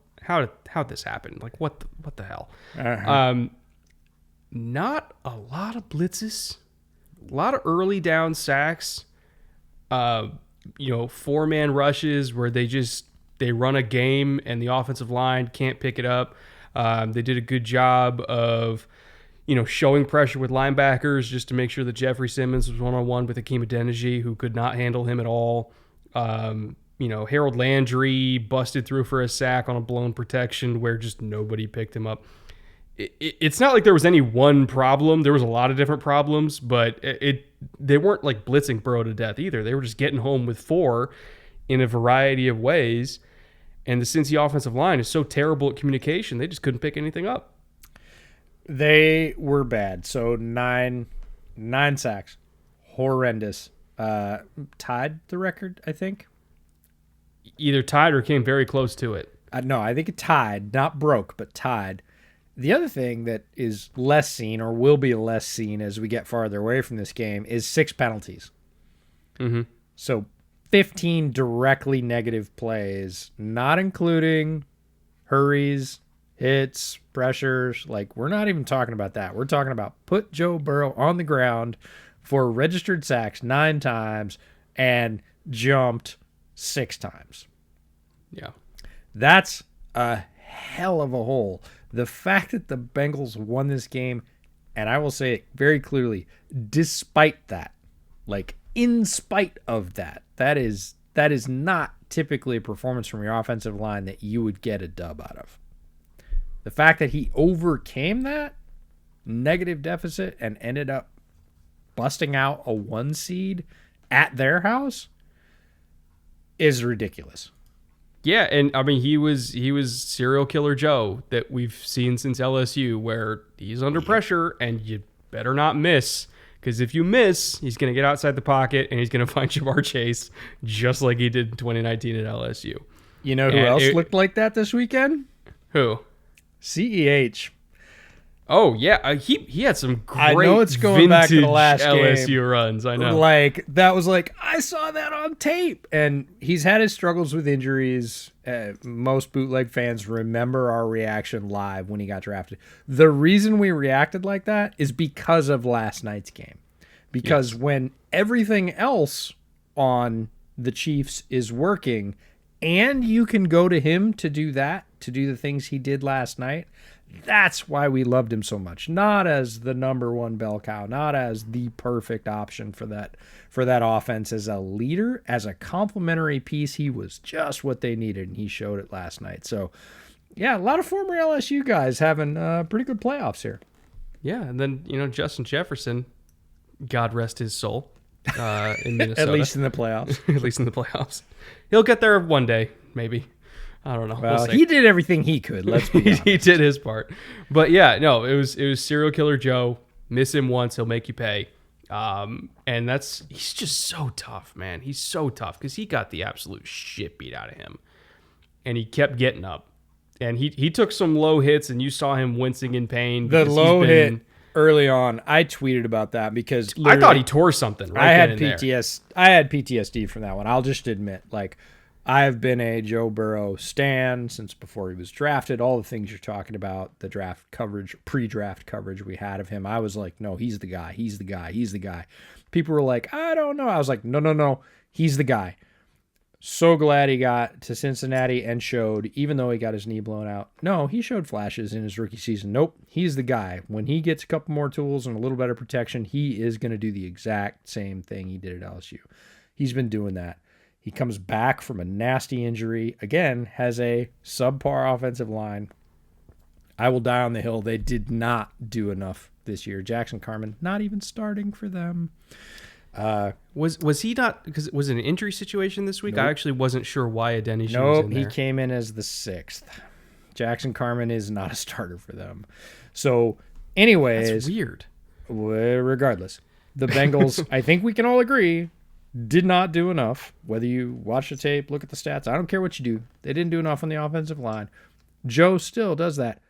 this happened. Like what the hell? Uh-huh. Not a lot of blitzes, a lot of early down sacks. 4-man rushes where they run a game and the offensive line can't pick it up. They did a good job of, showing pressure with linebackers just to make sure that Jeffrey Simmons was one-on-one with Hakeem Adeniji, who could not handle him at all. Harold Landry busted through for a sack on a blown protection where just nobody picked him up. It's not like there was any one problem. There was a lot of different problems, but they weren't like blitzing Burrow to death either. They were just getting home with 4 in a variety of ways. And the Cincy offensive line is so terrible at communication, they just couldn't pick anything up. They were bad. So 9 sacks. Horrendous. Tied the record, I think. Either tied or came very close to it. No, I think it tied. Not broke, but tied. The other thing that is less seen or will be less seen as we get farther away from this game is 6 penalties. Mm-hmm. So 15 directly negative plays, not including hurries, hits, pressures. Like, we're not even talking about that. We're talking about put Joe Burrow on the ground for registered sacks 9 times and jumped 6 times. Yeah. That's a hell of a hole. The fact that the Bengals won this game, and I will say it very clearly, despite that, like in spite of that, that is not typically a performance from your offensive line that you would get a dub out of. The fact that he overcame that negative deficit and ended up busting out a 1 seed at their house is ridiculous. Yeah, and I mean he was serial killer Joe that we've seen since LSU, where he's under pressure and you better not miss, because if you miss, he's going to get outside the pocket and he's going to find Jamar Chase just like he did in 2019 at LSU. You know who else looked like that this weekend? Who? CEH. Oh yeah, he had some great. I know it's going back to the last LSU game. runs. I know, like that was like I saw that on tape, and he's had his struggles with injuries. Most bootleg fans remember our reaction live when he got drafted. The reason we reacted like that is because of last night's game, because when everything else on the Chiefs is working, and you can go to him to do the things he did last night. That's why we loved him so much. Not as the number 1 bell cow, not as the perfect option for that offense as a leader, as a complementary piece. He was just what they needed, and he showed it last night. So, yeah, a lot of former LSU guys having pretty good playoffs here. Yeah, and then Justin Jefferson, God rest his soul, in Minnesota. At least in the playoffs. At least in the playoffs. He'll get there one day, maybe. I don't know. Well, he did everything he could. Let's be honest. He did his part. But yeah, no, it was serial killer Joe. Miss him once, he'll make you pay. And he's just so tough, man. He's so tough because he got the absolute shit beat out of him. And he kept getting up. And he took some low hits, and you saw him wincing in pain. The low hit early on, I tweeted about that because I thought he tore something right I had then and PTSD. I had PTSD from that one. I'll just admit, like, I've been a Joe Burrow stan since before he was drafted. All the things you're talking about, the draft coverage, pre-draft coverage we had of him, I was like, no, he's the guy. He's the guy. He's the guy. People were like, I don't know. I was like, no. He's the guy. So glad he got to Cincinnati and showed, even though he got his knee blown out. No, he showed flashes in his rookie season. Nope, he's the guy. When he gets a couple more tools and a little better protection, he is going to do the exact same thing he did at LSU. He's been doing that. He comes back from a nasty injury. Again, has a subpar offensive line. I will die on the hill. They did not do enough this year. Jackson Carman, not even starting for them. Was he not, because it was an injury situation this week? Nope. I actually wasn't sure why Adeniji was in there. He came in as the 6th. Jackson Carman is not a starter for them. So, anyways, that's weird. Regardless, the Bengals, I think we can all agree, did not do enough. Whether you watch the tape, look at the stats, I don't care what you do. They didn't do enough on the offensive line. Joe still does that.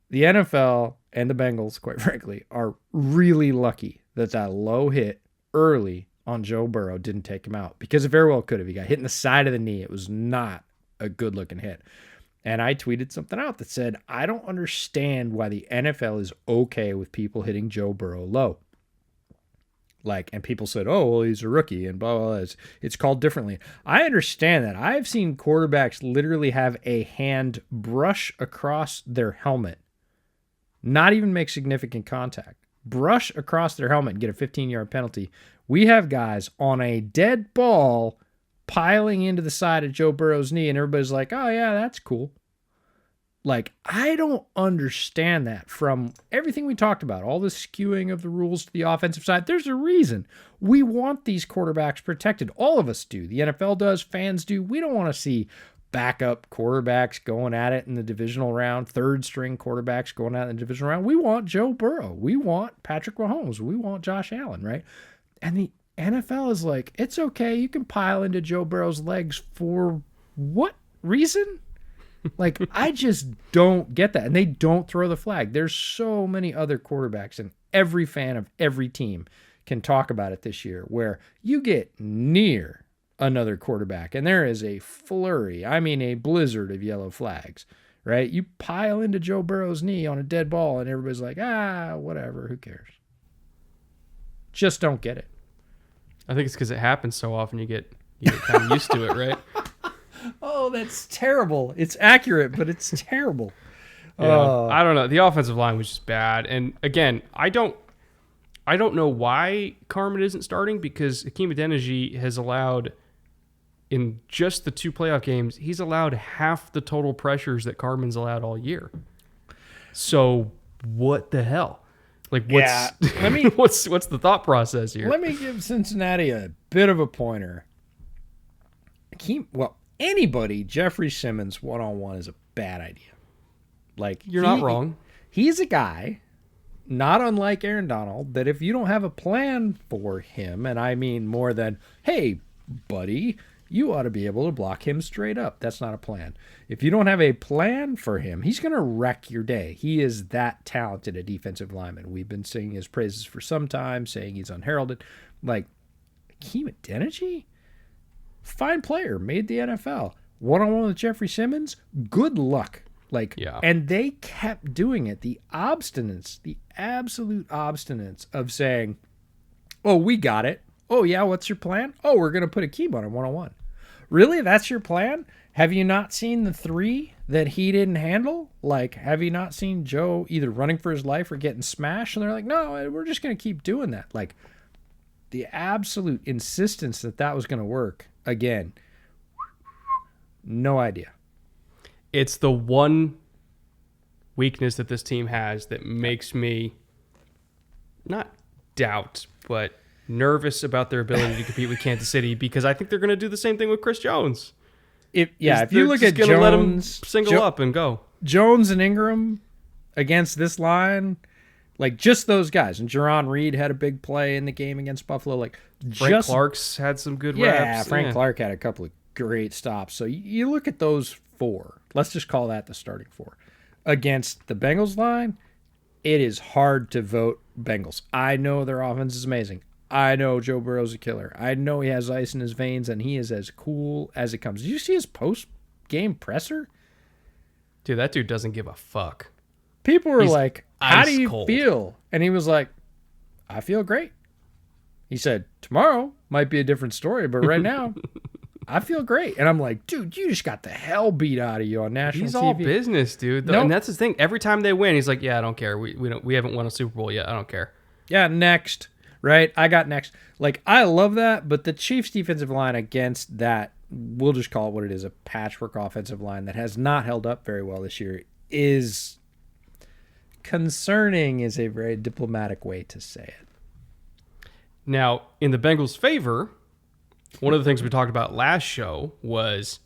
The NFL and the Bengals, quite frankly, are really lucky that low hit early on Joe Burrow didn't take him out, because it very well could have. He got hit in the side of the knee. It was not a good looking hit. And I tweeted something out that said, I don't understand why the NFL is okay with people hitting Joe Burrow low. Like, and people said, oh, well, he's a rookie and blah, blah, blah. It's called differently. I understand that. I've seen quarterbacks literally have a hand brush across their helmet, not even make significant contact. Brush across their helmet and get a 15-yard penalty. We have guys on a dead ball piling into the side of Joe Burrow's knee, and everybody's like, oh, yeah, that's cool. Like, I don't understand that from everything we talked about, all the skewing of the rules to the offensive side. There's a reason. We want these quarterbacks protected. All of us do. The NFL does. Fans do. We don't want to see backup quarterbacks going at it in the divisional round, third-string quarterbacks going at it in the divisional round. We want Joe Burrow. We want Patrick Mahomes. We want Josh Allen, right? And the NFL is like, it's okay. You can pile into Joe Burrow's legs for what reason? Like, I just don't get that. And they don't throw the flag. There's so many other quarterbacks, and every fan of every team can talk about it this year, where you get near another quarterback and there is a flurry, I mean a blizzard of yellow flags, right? You pile into Joe Burrow's knee on a dead ball and everybody's like, whatever, who cares? Just don't get it. I think it's because it happens so often you get kind of used to it, right? Oh, that's terrible. It's accurate, but it's terrible. Yeah, I don't know. The offensive line was just bad. And again, I don't know why Carman isn't starting, because Hakeem Adeniji has allowed, in just the 2 playoff games, he's allowed half the total pressures that Carman's allowed all year. So what the hell? Like, what's what's the thought process here? Let me give Cincinnati a bit of a pointer. Anybody, Jeffrey Simmons one-on-one is a bad idea. Like, you're not wrong. He's a guy, not unlike Aaron Donald, that if you don't have a plan for him, and I mean more than, hey, buddy, you ought to be able to block him straight up. That's not a plan. If you don't have a plan for him, he's going to wreck your day. He is that talented a defensive lineman. We've been singing his praises for some time, saying he's unheralded. Like, Hakeem Adeniji? Fine player, made the NFL. One-on-one with Jeffrey Simmons? Good luck. Like, yeah. And they kept doing it. The obstinance, the absolute obstinance of saying, oh, we got it. Oh, yeah, what's your plan? Oh, we're going to put a key on him one-on-one. Really? That's your plan? Have you not seen the 3 that he didn't handle? Like, have you not seen Joe either running for his life or getting smashed? And they're like, no, we're just going to keep doing that. Like, the absolute insistence that was going to work, again, no idea. It's the one weakness that this team has that makes me not doubt, but nervous about their ability to compete with Kansas City, because I think they're going to do the same thing with Chris Jones. If you look at Jones, let him single up and go. Jones and Ingram against this line, Like just those guys. And Jerron Reed had a big play in the game against Buffalo. Like Frank Clark's had some good reps. Frank Clark had a couple of great stops. So you look at those four. Let's just call that the starting four. Against the Bengals line, it is hard to vote Bengals. I know their offense is amazing. I know Joe Burrow's a killer. I know he has ice in his veins, and he is as cool as it comes. Did you see his post-game presser? Dude, that dude doesn't give a fuck. People were like, how do you cold. feel? And he was like, I feel great. He said, tomorrow might be a different story, but right now, I feel great. And I'm like, dude, you just got the hell beat out of you on national TV. He's all business, dude. Nope. And that's his thing. Every time they win, he's like, yeah, I don't care. We haven't won a Super Bowl yet. I don't care. Yeah, next. Right? I got next. Like, I love that, but the Chiefs' defensive line against that, we'll just call it what it is, a patchwork offensive line that has not held up very well this year, is concerning, is a very diplomatic way to say it. Now, in the Bengals' favor, one of the things we talked about last show was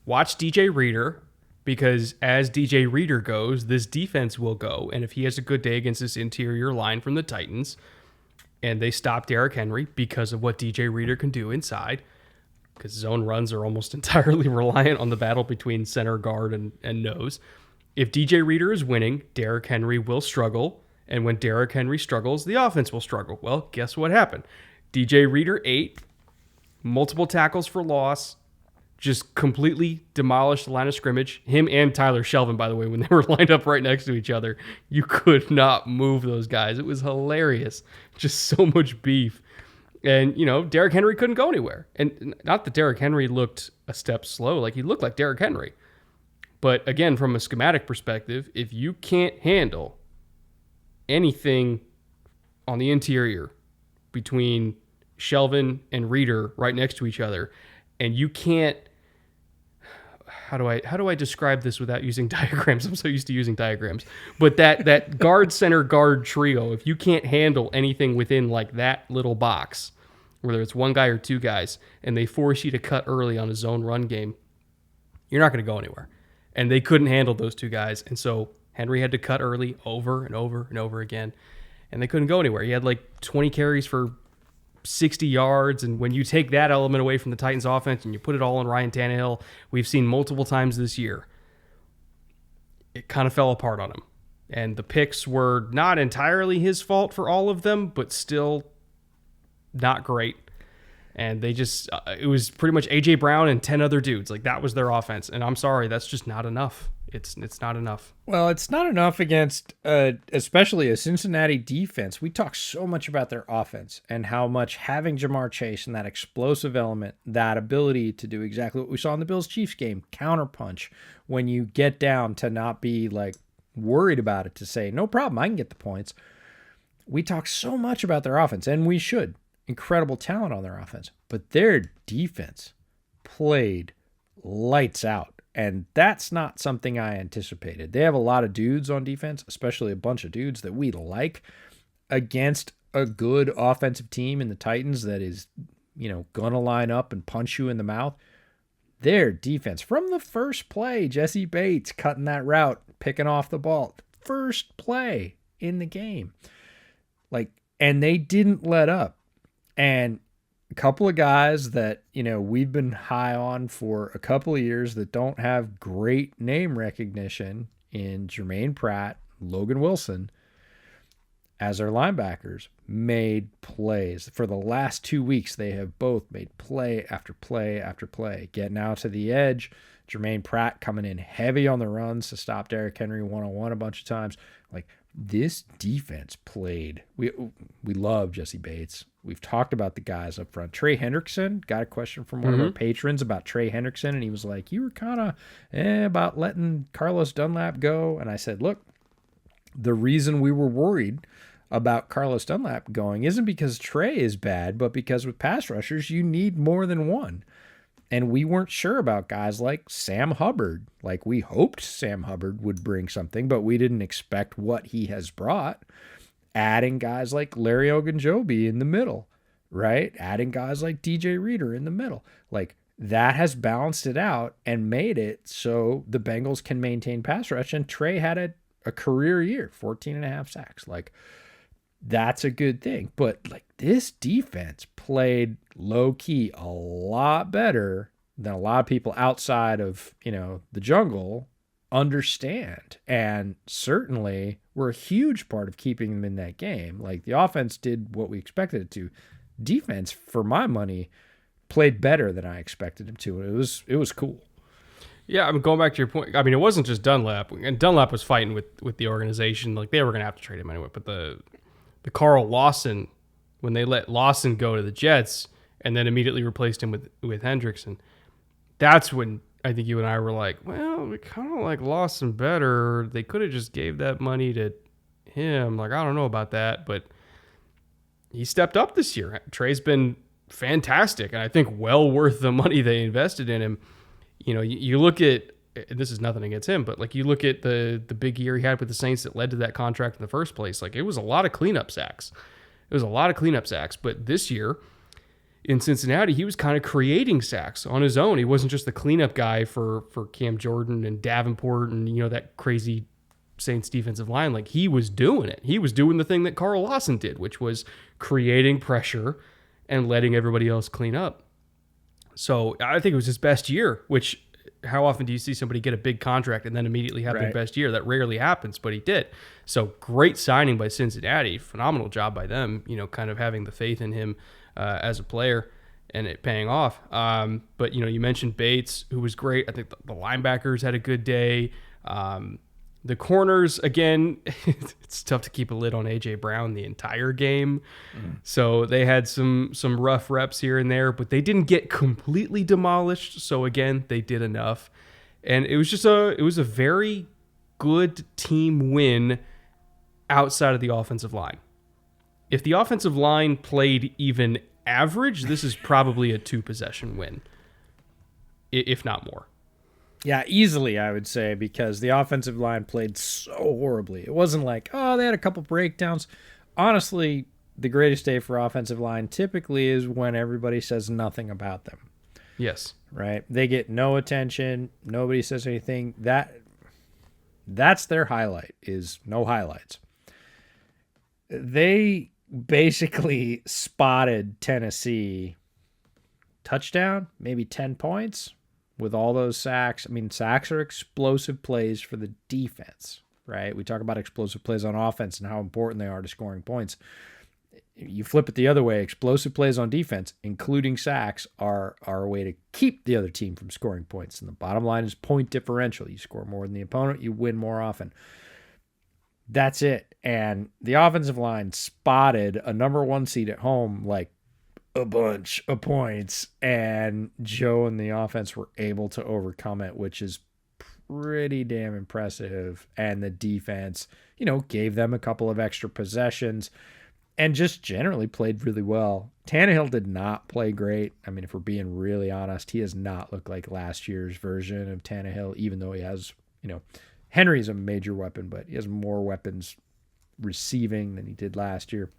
watch DJ Reader, because as DJ Reader goes, this defense will go. And if he has a good day against this interior line from the Titans, and they stop Derrick Henry because of what DJ Reader can do inside, because zone runs are almost entirely reliant on the battle between center, guard, and nose. If DJ Reader is winning, Derrick Henry will struggle. And when Derrick Henry struggles, the offense will struggle. Well, guess what happened? DJ Reader 8, multiple tackles for loss, just completely demolished the line of scrimmage. Him and Tyler Shelvin, by the way, when they were lined up right next to each other, you could not move those guys. It was hilarious. Just so much beef. And, Derrick Henry couldn't go anywhere. And not that Derrick Henry looked a step slow. Like, he looked like Derrick Henry. But, again, from a schematic perspective, if you can't handle anything on the interior between Shelvin and Reader right next to each other, and you can't, how do I describe this without using diagrams? I'm so used to using diagrams. But that guard, center, guard trio, if you can't handle anything within like that little box, whether it's one guy or two guys, and they force you to cut early on a zone run game, you're not going to go anywhere. And they couldn't handle those two guys. And so Henry had to cut early over and over and over again. And they couldn't go anywhere. He had like 20 carries for 60 yards. And when you take that element away from the Titans offense and you put it all on Ryan Tannehill, we've seen multiple times this year, it kind of fell apart on him. And the picks were not entirely his fault for all of them, but still not great. And they just, it was pretty much A.J. Brown and 10 other dudes. Like, that was their offense. And I'm sorry, that's just not enough. It's not enough. Well, it's not enough against especially a Cincinnati defense. We talk so much about their offense and how much having Jamar Chase and that explosive element, that ability to do exactly what we saw in the Bills-Chiefs game, counterpunch, when you get down, to not be like worried about it, to say, no problem, I can get the points. We talk so much about their offense, and we should. Incredible talent on their offense, but their defense played lights out, and that's not something I anticipated. They have a lot of dudes on defense, especially a bunch of dudes that we like, against a good offensive team in the Titans that is, gonna line up and punch you in the mouth. Their defense, from the first play, Jesse Bates cutting that route, picking off the ball, first play in the game, and they didn't let up. And a couple of guys that, we've been high on for a couple of years that don't have great name recognition in Jermaine Pratt, Logan Wilson, as our linebackers, made plays. For the last 2 weeks, they have both made play after play after play. Getting out to the edge, Jermaine Pratt coming in heavy on the runs to stop Derrick Henry one-on-one a bunch of times. This defense played. We love Jesse Bates. We've talked about the guys up front. Trey Hendrickson, got a question from one of our patrons about Trey Hendrickson, and he was like, you were kind of about letting Carlos Dunlap go. And I said, look, the reason we were worried about Carlos Dunlap going isn't because Trey is bad, but because with pass rushers, you need more than one. And we weren't sure about guys like Sam Hubbard. We hoped Sam Hubbard would bring something, but we didn't expect what he has brought. Adding guys like Larry Ogunjobi in the middle, right? Adding guys like DJ Reader in the middle. That has balanced it out and made it so the Bengals can maintain pass rush. And Trey had a career year, 14 and a half sacks. Like, that's a good thing. But like, this defense played low key a lot better than a lot of people outside of, the jungle understand, and certainly were a huge part of keeping them in that game. Like, the offense did what we expected it to. Defense, for my money, played better than I expected him to. It was cool. Yeah, I'm going back to your point. I mean, it wasn't just Dunlap, and Dunlap was fighting with the organization. Like, they were going to have to trade him anyway. But the Carl Lawson, when they let Lawson go to the Jets and then immediately replaced him with Hendrickson, that's when I think you and I were like, well, we kind of like Lawson better. They could have just gave that money to him. Like, I don't know about that, but he stepped up this year. Trey's been fantastic, and I think well worth the money they invested in him. You look at, this is nothing against him, but like, you look at the big year he had with the Saints that led to that contract in the first place. Like, it was a lot of cleanup sacks. But this year in Cincinnati, he was kind of creating sacks on his own. He wasn't just the cleanup guy for Cam Jordan and Davenport and, that crazy Saints defensive line. Like, he was doing it. He was doing the thing that Carl Lawson did, which was creating pressure and letting everybody else clean up. So I think it was his best year, which, how often do you see somebody get a big contract and then immediately have their best year? That rarely happens, but he did. So great signing by Cincinnati. Phenomenal job by them, kind of having the faith in him as a player and it paying off. But, you mentioned Bates, who was great. I think the linebackers had a good day. The corners, again, it's tough to keep a lid on A.J. Brown the entire game. So they had some rough reps here and there, but they didn't get completely demolished. So, again, they did enough. And it was just it was a very good team win outside of the offensive line. If the offensive line played even average, this is probably a 2-possession win, if not more. Yeah, easily, I would say, because the offensive line played so horribly. It wasn't like, they had a couple breakdowns. Honestly, the greatest day for offensive line typically is when everybody says nothing about them. Yes. Right? They get no attention. Nobody says anything. That's their highlight, is no highlights. They basically spotted Tennessee touchdown, maybe 10 points. With all those sacks. I mean, sacks are explosive plays for the defense, right? We talk about explosive plays on offense and how important they are to scoring points. You flip it the other way, explosive plays on defense, including sacks, are a way to keep the other team from scoring points. And the bottom line is point differential. You score more than the opponent, you win more often. That's it. And the offensive line spotted a number 1 seed at home like a bunch of points, and Joe and the offense were able to overcome it, which is pretty damn impressive. And the defense, gave them a couple of extra possessions and just generally played really well. Tannehill did not play great. I mean, if we're being really honest, he does not look like last year's version of Tannehill, even though he has, Henry's a major weapon, but he has more weapons receiving than he did last year.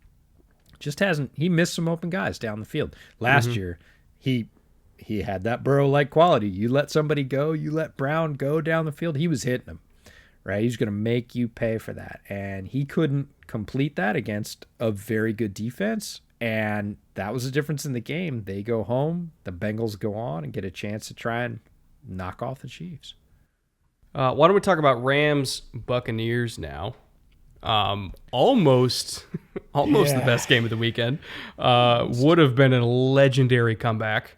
He missed some open guys down the field. Last year, he had that Burrow-like quality. You let somebody go, you let Brown go down the field, he was hitting them, right? He's going to make you pay for that. And he couldn't complete that against a very good defense, and that was the difference in the game. They go home, the Bengals go on and get a chance to try and knock off the Chiefs. Why don't we talk about Rams Buccaneers now? Almost the best game of the weekend. Would have been a legendary comeback,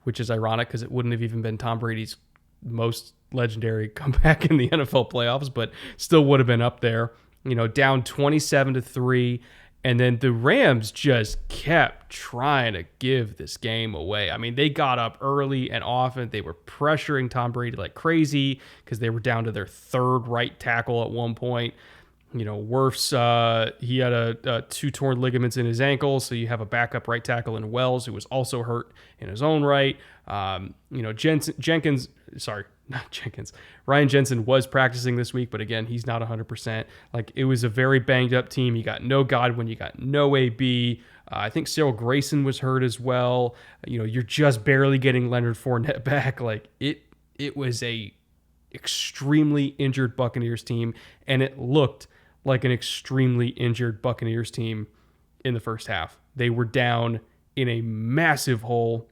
which is ironic because it wouldn't have even been Tom Brady's most legendary comeback in the NFL playoffs, but still would have been up there. Down 27-3, and then the Rams just kept trying to give this game away. I mean, they got up early and often. They were pressuring Tom Brady like crazy because they were down to their third right tackle at one point. Wirfs, he had a 2 torn ligaments in his ankle, so you have a backup right tackle in Wells, who was also hurt in his own right. Ryan Jensen was practicing this week, but again, he's not 100%. Like, it was a very banged up team. You got no Godwin, you got no AB. I think Cyril Grayson was hurt as well. You're just barely getting Leonard Fournette back. Like, it was a extremely injured Buccaneers team, and it looked like an extremely injured Buccaneers team in the first half. They were down in a massive hole.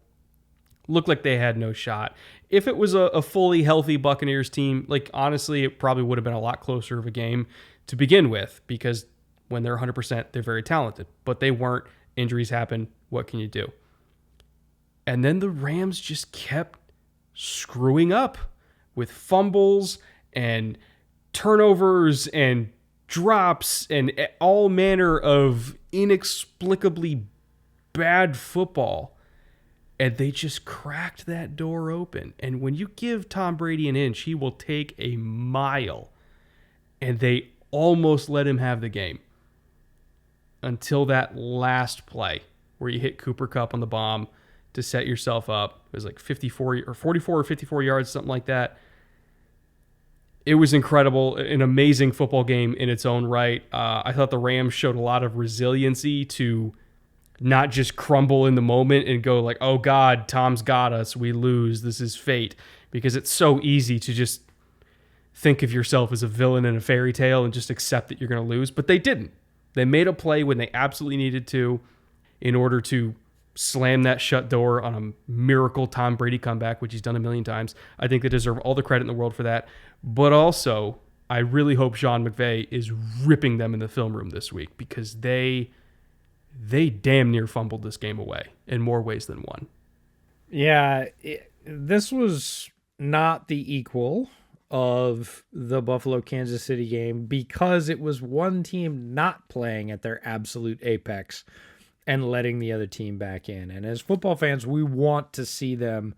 Looked like they had no shot. If it was a fully healthy Buccaneers team, like honestly, it probably would have been a lot closer of a game to begin with, because when they're 100%, they're very talented. But they weren't. Injuries happen. What can you do? And then the Rams just kept screwing up with fumbles and turnovers and drops and all manner of inexplicably bad football. And they just cracked that door open. And when you give Tom Brady an inch, he will take a mile. And they almost let him have the game until that last play where you hit Cooper Kupp on the bomb to set yourself up. It was like 44 or 44 or 54 yards, something like that. It was incredible, an amazing football game in its own right. I thought the Rams showed a lot of resiliency to not just crumble in the moment and go like, oh God, Tom's got us, we lose, this is fate. Because it's so easy to just think of yourself as a villain in a fairy tale and just accept that you're going to lose. But they didn't. They made a play when they absolutely needed to in order to slam that shut door on a miracle Tom Brady comeback, which he's done a million times. I think they deserve all the credit in the world for that. But also, I really hope Sean McVay is ripping them in the film room this week, because they damn near fumbled this game away in more ways than one. Yeah, this was not the equal of the Buffalo-Kansas City game, because it was one team not playing at their absolute apex and letting the other team back in. And as football fans, we want to see them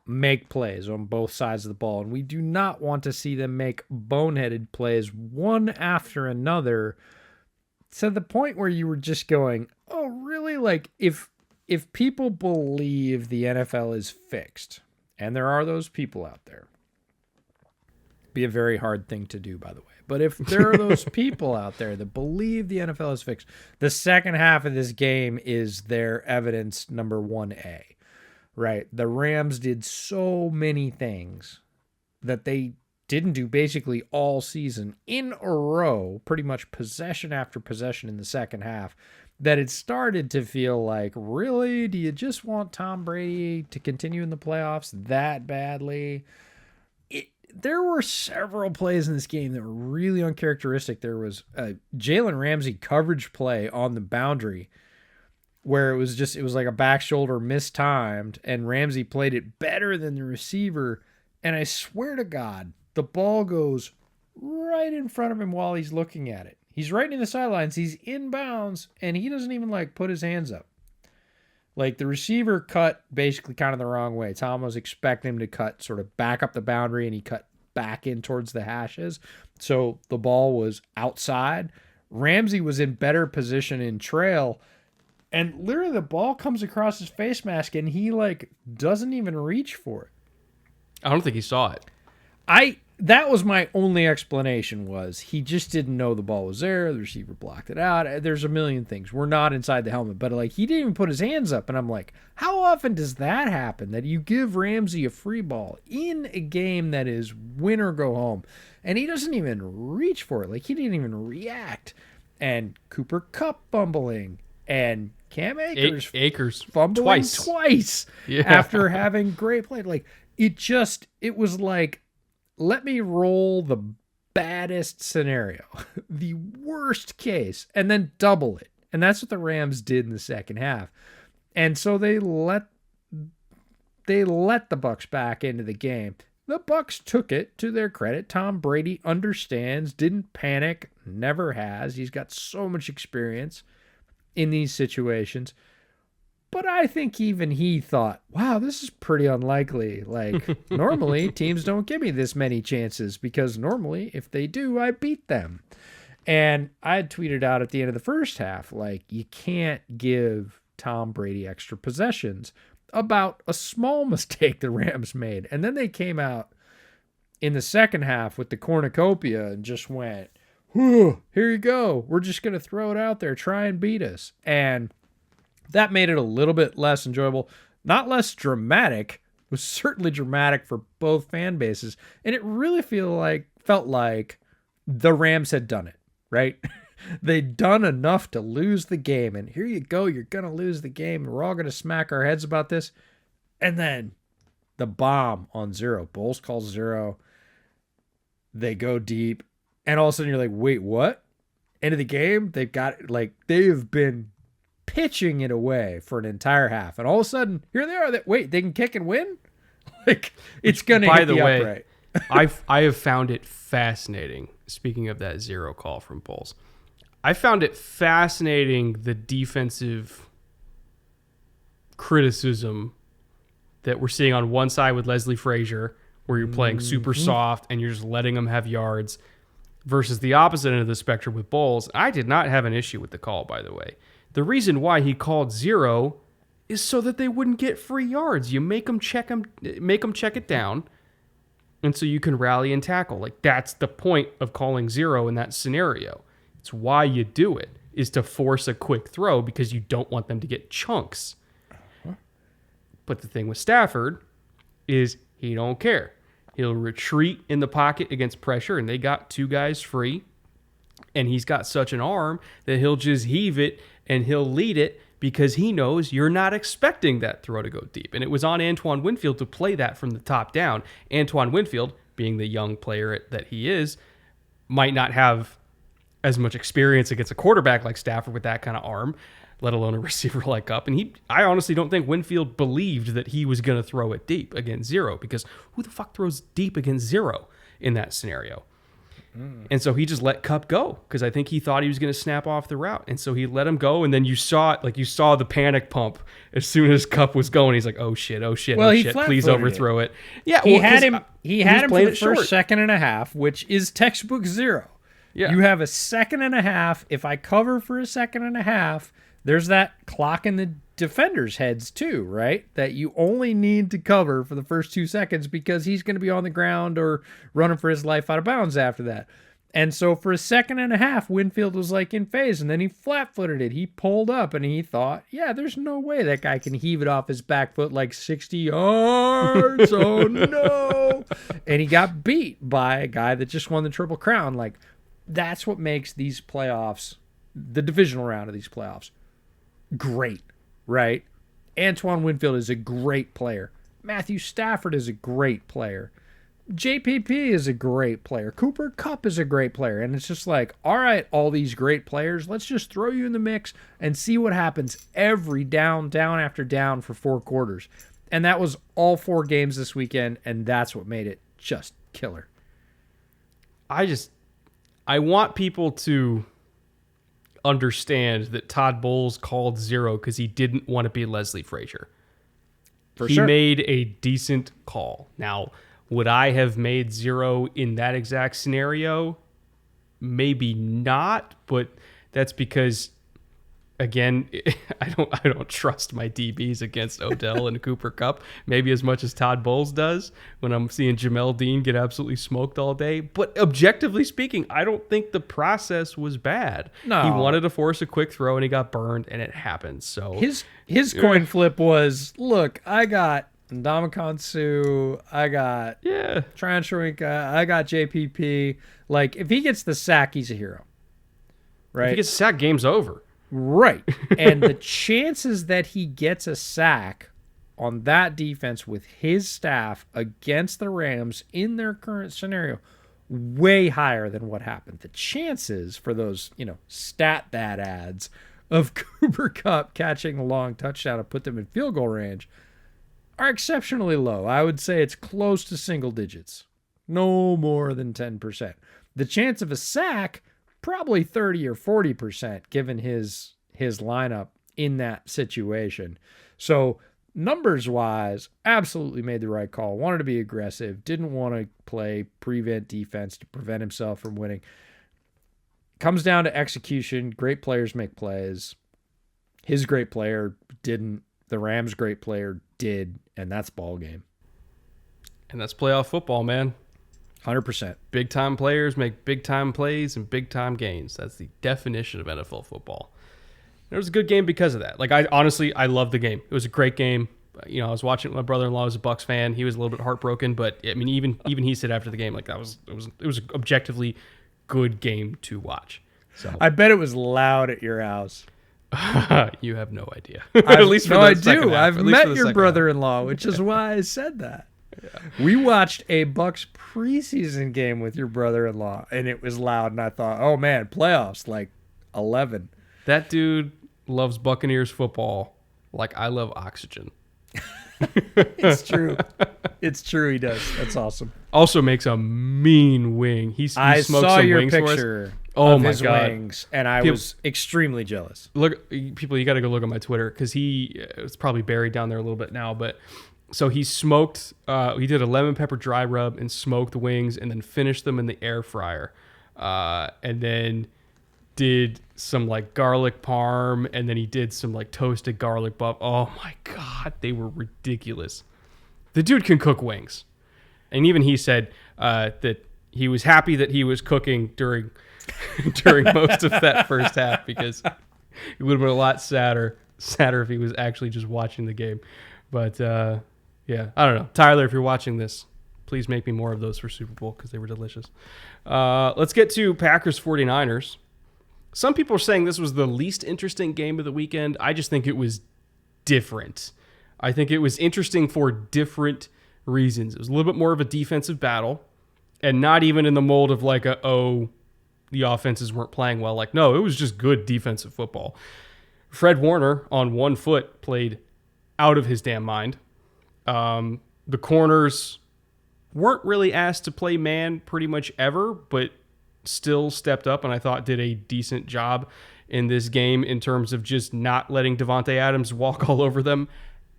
make plays on both sides of the ball, and we do not want to see them make boneheaded plays one after another, to the point where you were just going, oh, really? Like, if people believe the NFL is fixed, and there are those people out there, be a very hard thing to do, by the way, but if there are those people out there that believe the NFL is fixed, the second half of this game is their evidence number 1A, right? The Rams did so many things that they didn't do basically all season in a row, pretty much possession after possession in the second half, that it started to feel like, really, do you just want Tom Brady to continue in the playoffs that badly? There were several plays in this game that were really uncharacteristic. There was a Jalen Ramsey coverage play on the boundary where it was like a back shoulder mistimed, and Ramsey played it better than the receiver. And I swear to God, the ball goes right in front of him while he's looking at it. He's right in the sidelines. He's in bounds, and he doesn't even put his hands up. Like, the receiver cut basically kind of the wrong way. Tom was expecting him to cut sort of back up the boundary, and he cut back in towards the hashes. So the ball was outside. Ramsey was in better position in trail, and literally the ball comes across his face mask, and he doesn't even reach for it. I don't think he saw it. That was my only explanation, was he just didn't know the ball was there. The receiver blocked it out. There's a million things. We're not inside the helmet, but he didn't even put his hands up. And I'm like, how often does that happen, that you give Ramsey a free ball in a game that is win or go home, and he doesn't even reach for it? He didn't even react. And Cooper Kupp fumbling, and Cam Akers fumbling twice after having great play. It was like, let me roll the baddest scenario, the worst case, and then double it. And that's what the Rams did in the second half. And so they let the Bucks back into the game. The Bucks took it, to their credit. Tom Brady understands, didn't panic, never has. He's got so much experience in these situations. But I think even he thought, wow, this is pretty unlikely. Normally, teams don't give me this many chances, because normally, if they do, I beat them. And I had tweeted out at the end of the first half, you can't give Tom Brady extra possessions about a small mistake the Rams made. And then they came out in the second half with the cornucopia and just went, whew, here you go. We're just going to throw it out there, try and beat us. And that made it a little bit less enjoyable, not less dramatic, was certainly dramatic for both fan bases. And it really felt like the Rams had done it, right? They'd done enough to lose the game. And here you go. You're going to lose the game. And we're all going to smack our heads about this. And then the bomb on zero. Bowles calls zero. They go deep. And all of a sudden you're like, wait, what? End of the game? They've been pitching it away for an entire half. And all of a sudden, here they are. Wait, they can kick and win? Like, it's going to hit the upright. I have found it fascinating. Speaking of that zero call from Bowles, I found it fascinating the defensive criticism that we're seeing on one side with Leslie Frazier, where you're playing super soft and you're just letting them have yards, versus the opposite end of the spectrum with Bowles. I did not have an issue with the call, by the way. The reason why he called zero is so that they wouldn't get free yards. You make them check it down, and so you can rally and tackle. Like, that's the point of calling zero in that scenario. It's why you do it, is to force a quick throw because you don't want them to get chunks. But the thing with Stafford is he don't care. He'll retreat in the pocket against pressure, and they got two guys free. And he's got such an arm that he'll just heave it and he'll lead it because he knows you're not expecting that throw to go deep. And it was on Antoine Winfield to play that from the top down. Antoine Winfield, being the young player that he is, might not have as much experience against a quarterback like Stafford with that kind of arm, let alone a receiver like Kupp. And I honestly don't think Winfield believed that he was going to throw it deep against zero, because who the fuck throws deep against zero in that scenario? And so he just let Kupp go because I think he thought he was going to snap off the route. And so he let him go. And then you saw the panic pump as soon as Kupp was going. He's like, oh shit, please overthrow it. Yeah, he had him for the first second and a half, which is textbook zero. Yeah. You have a second and a half. If I cover for a second and a half, there's that clock in the defenders' heads too, right? That you only need to cover for the first 2 seconds because he's going to be on the ground or running for his life out of bounds after that. And so for a second and a half, Winfield was like in phase, and then he flat-footed it. He pulled up, and he thought, yeah, there's no way that guy can heave it off his back foot like 60 yards. Oh, no. And he got beat by a guy that just won the Triple Crown. Like, that's what makes these playoffs, the divisional round of these playoffs, great, right? Antoine Winfield is a great player. Matthew Stafford is a great player. JPP is a great player. Cooper Kupp is a great player. And it's just like, all right, all these great players, let's just throw you in the mix and see what happens every down after down for 4 quarters. And that was all 4 games this weekend, and that's what made it just killer. I want people to understand that Todd Bowles called zero because he didn't want to be Leslie Frazier. He made a decent call. Now, would I have made zero in that exact scenario? Maybe not, but that's because, again, I don't trust my DBs against Odell and Cooper Kupp maybe as much as Todd Bowles does when I'm seeing Jamel Dean get absolutely smoked all day. But objectively speaking, I don't think the process was bad. No. He wanted to force a quick throw and he got burned, and it happens. So his coin flip was, look, I got Ndamukong Suh, I got Transhrinka, I got JPP. Like, if he gets the sack, he's a hero. Right? If he gets the sack, game's over. Right. And the chances that he gets a sack on that defense with his staff against the Rams in their current scenario, way higher than what happened. The chances for those, stat that ads of Cooper Kupp catching a long touchdown to put them in field goal range are exceptionally low. I would say it's close to single digits. No more than 10%. The chance of a sack, probably 30 or 40%, given his lineup in that situation. So numbers-wise, absolutely made the right call. Wanted to be aggressive. Didn't want to play prevent defense to prevent himself from winning. Comes down to execution. Great players make plays. His great player didn't. The Rams' great player did, and that's ball game. And that's playoff football, man. 100%. Big-time players make big-time plays and big-time gains. That's the definition of NFL football. And it was a good game because of that. Like, I love the game. It was a great game. I was watching. My brother-in-law was a Bucs fan. He was a little bit heartbroken, but I mean, even he said after the game, like it was objectively good game to watch. So I bet it was loud at your house. you have no idea. At least for the second half. I've met your brother-in-law, which is why I said that. Yeah. We watched a Bucs preseason game with your brother-in-law, and it was loud. And I thought, oh man, playoffs like 11. That dude loves Buccaneers football like I love oxygen. It's true. It's true. He does. That's awesome. Also makes a mean wing. He I smoked saw some your wings for us. picture Oh of my his God. wings, and I was extremely jealous. Look, people, you got to go look at my Twitter because it's probably buried down there a little bit now. But so he smoked. He did a lemon pepper dry rub and smoked the wings, and then finished them in the air fryer, and then did some like garlic parm, and then he did some like toasted garlic buff. Oh my God, they were ridiculous. The dude can cook wings, and even he said that he was happy that he was cooking during most of that first half because it would have been a lot sadder if he was actually just watching the game. But yeah, I don't know. Tyler, if you're watching this, please make me more of those for Super Bowl because they were delicious. Let's get to Packers 49ers. Some people are saying this was the least interesting game of the weekend. I just think it was different. I think it was interesting for different reasons. It was a little bit more of a defensive battle and not even in the mold of like the offenses weren't playing well. Like, no, it was just good defensive football. Fred Warner on one foot played out of his damn mind. The corners weren't really asked to play man pretty much ever, but still stepped up and I thought did a decent job in this game in terms of just not letting Devontae Adams walk all over them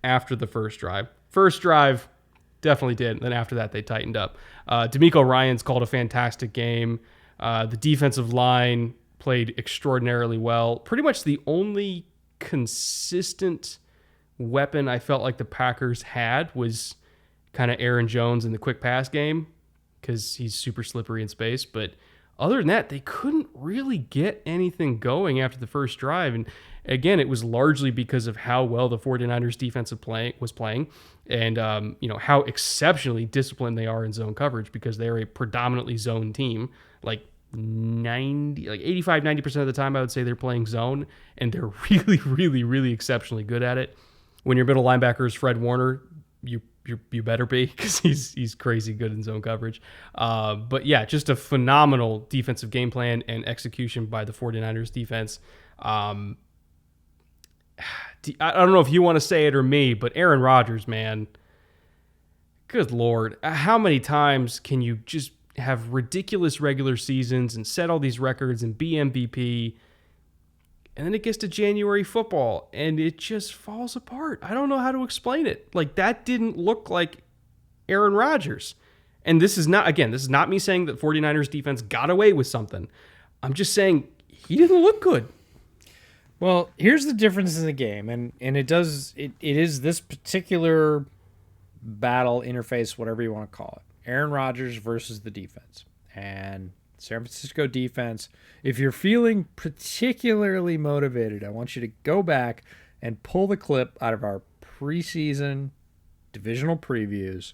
after the first drive. First drive definitely did. And then after that, they tightened up. D'Amico Ryans called a fantastic game. The defensive line played extraordinarily well. Pretty much the only consistent weapon I felt like the Packers had was kind of Aaron Jones in the quick pass game because he's super slippery in space. But other than that, they couldn't really get anything going after the first drive. And again, it was largely because of how well the 49ers defense was playing and how exceptionally disciplined they are in zone coverage because they're a predominantly zone team. Like 85-90% of the time, I would say they're playing zone, and they're really, really, really exceptionally good at it. When your middle linebacker is Fred Warner, you better be because he's crazy good in zone coverage. But yeah, just a phenomenal defensive game plan and execution by the 49ers defense. I don't know if you want to say it or me, but Aaron Rodgers, man, good Lord. How many times can you just have ridiculous regular seasons and set all these records and be MVP, and then it gets to January football and it just falls apart? I don't know how to explain it. Like, that didn't look like Aaron Rodgers. And this is not me saying that 49ers defense got away with something. I'm just saying he didn't look good. Well, here's the difference in the game, and it is this particular battle interface, whatever you want to call it. Aaron Rodgers versus the defense. And San Francisco defense, if you're feeling particularly motivated, I want you to go back and pull the clip out of our preseason divisional previews.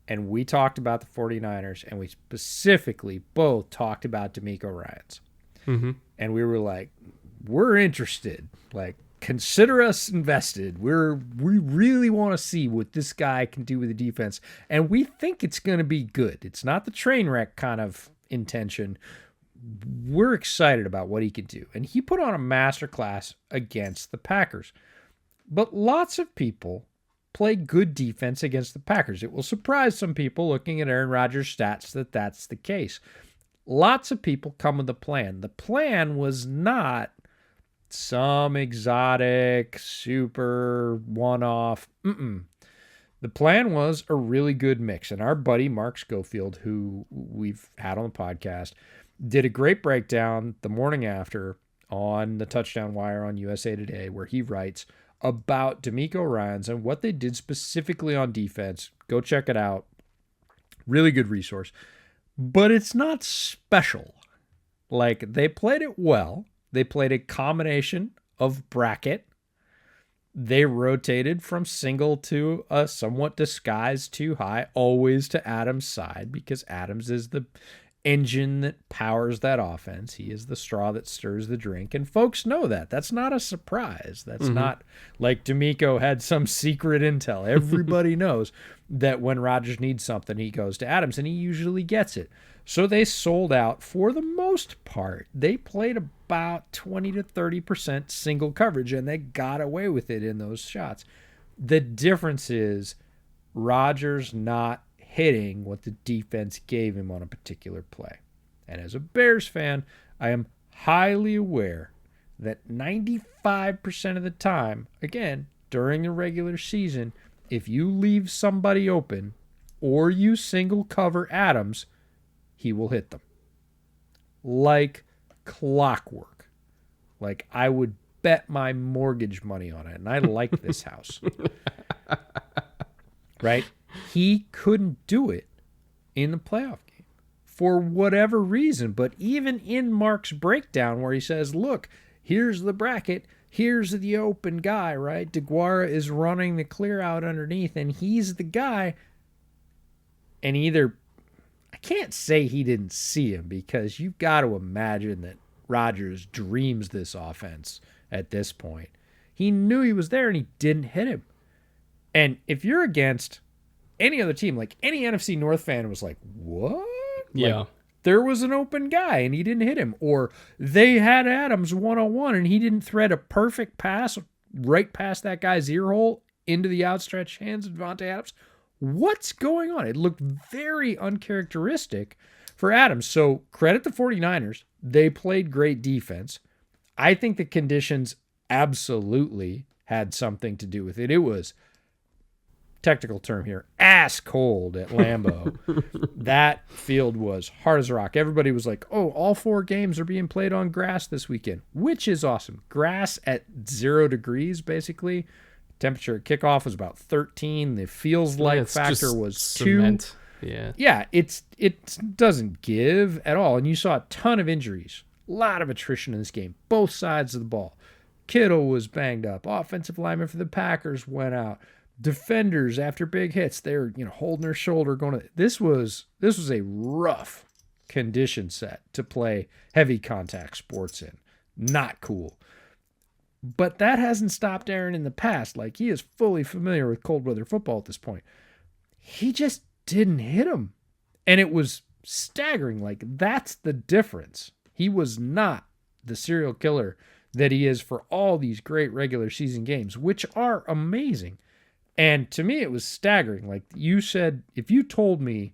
And we talked about the 49ers, and we specifically both talked about D'Amico Ryans. Mm-hmm. And we were like, we're interested. Like, consider us invested. We really want to see what this guy can do with the defense. And we think it's going to be good. It's not the train wreck kind of intention. We're excited about what he can do. And he put on a masterclass against the Packers. But lots of people play good defense against the Packers. It will surprise some people looking at Aaron Rodgers' stats that that's the case. Lots of people come with a plan. The plan was not some exotic, super one-off. The plan was a really good mix. And our buddy Mark Schofield, who we've had on the podcast, did a great breakdown the morning after on the Touchdown Wire on USA Today, where he writes about D'Amico Ryans and what they did specifically on defense. Go check it out. Really good resource. But it's not special. Like, they played it well. They played a combination of bracket. they rotated from single to a somewhat disguised too high, always to Adams' side, because Adams is the engine that powers that offense. He is the straw that stirs the drink, and folks know that. That's not a surprise. That's not like D'Amico had some secret intel. Everybody knows that when Rodgers needs something, he goes to Adams, and he usually gets it. So they sold out for the most part. They played about 20 to 30% single coverage, and they got away with it in those shots. The difference is Rodgers not hitting what the defense gave him on a particular play. And as a Bears fan, I am highly aware that 95% of the time, again, during the regular season, if you leave somebody open or you single cover Adams, he will hit them. Like clockwork. Like I would bet my mortgage money on it. And I like this house. Right? He couldn't do it in the playoff game for whatever reason. But even in Mark's breakdown where he says, look, here's the bracket. Here's the open guy, right? DeGuara is running the clear out underneath, and he's the guy. And I can't say he didn't see him, because you've got to imagine that Rodgers dreams this offense at this point. He knew he was there, and he didn't hit him. And if you're against any other team, like any NFC North fan was like, what? Yeah. Like, there was an open guy and he didn't hit him. Or they had Adams one-on-one and he didn't thread a perfect pass right past that guy's ear hole into the outstretched hands of Devontae Adams. What's going on? It looked very uncharacteristic for Adams. So credit the 49ers. They played great defense. I think the conditions absolutely had something to do with it. It was, technical term here, ass cold at Lambeau. That field was hard as a rock. Everybody was like, oh, all 4 games are being played on grass this weekend, which is awesome. Grass at 0 degrees, basically. Temperature at kickoff was about 13. The feels like factor was cement. 2. Yeah, it doesn't give at all. And you saw a ton of injuries, a lot of attrition in this game, both sides of the ball. Kittle was banged up. Offensive lineman for the Packers went out. Defenders, after big hits, they were holding their shoulder, going to. This was a rough condition set to play heavy contact sports in. Not cool. But that hasn't stopped Aaron in the past. Like, he is fully familiar with cold weather football at this point. He just didn't hit him. And it was staggering. Like, that's the difference. He was not the serial killer that he is for all these great regular season games, which are amazing. And to me, it was staggering. Like you said, if you told me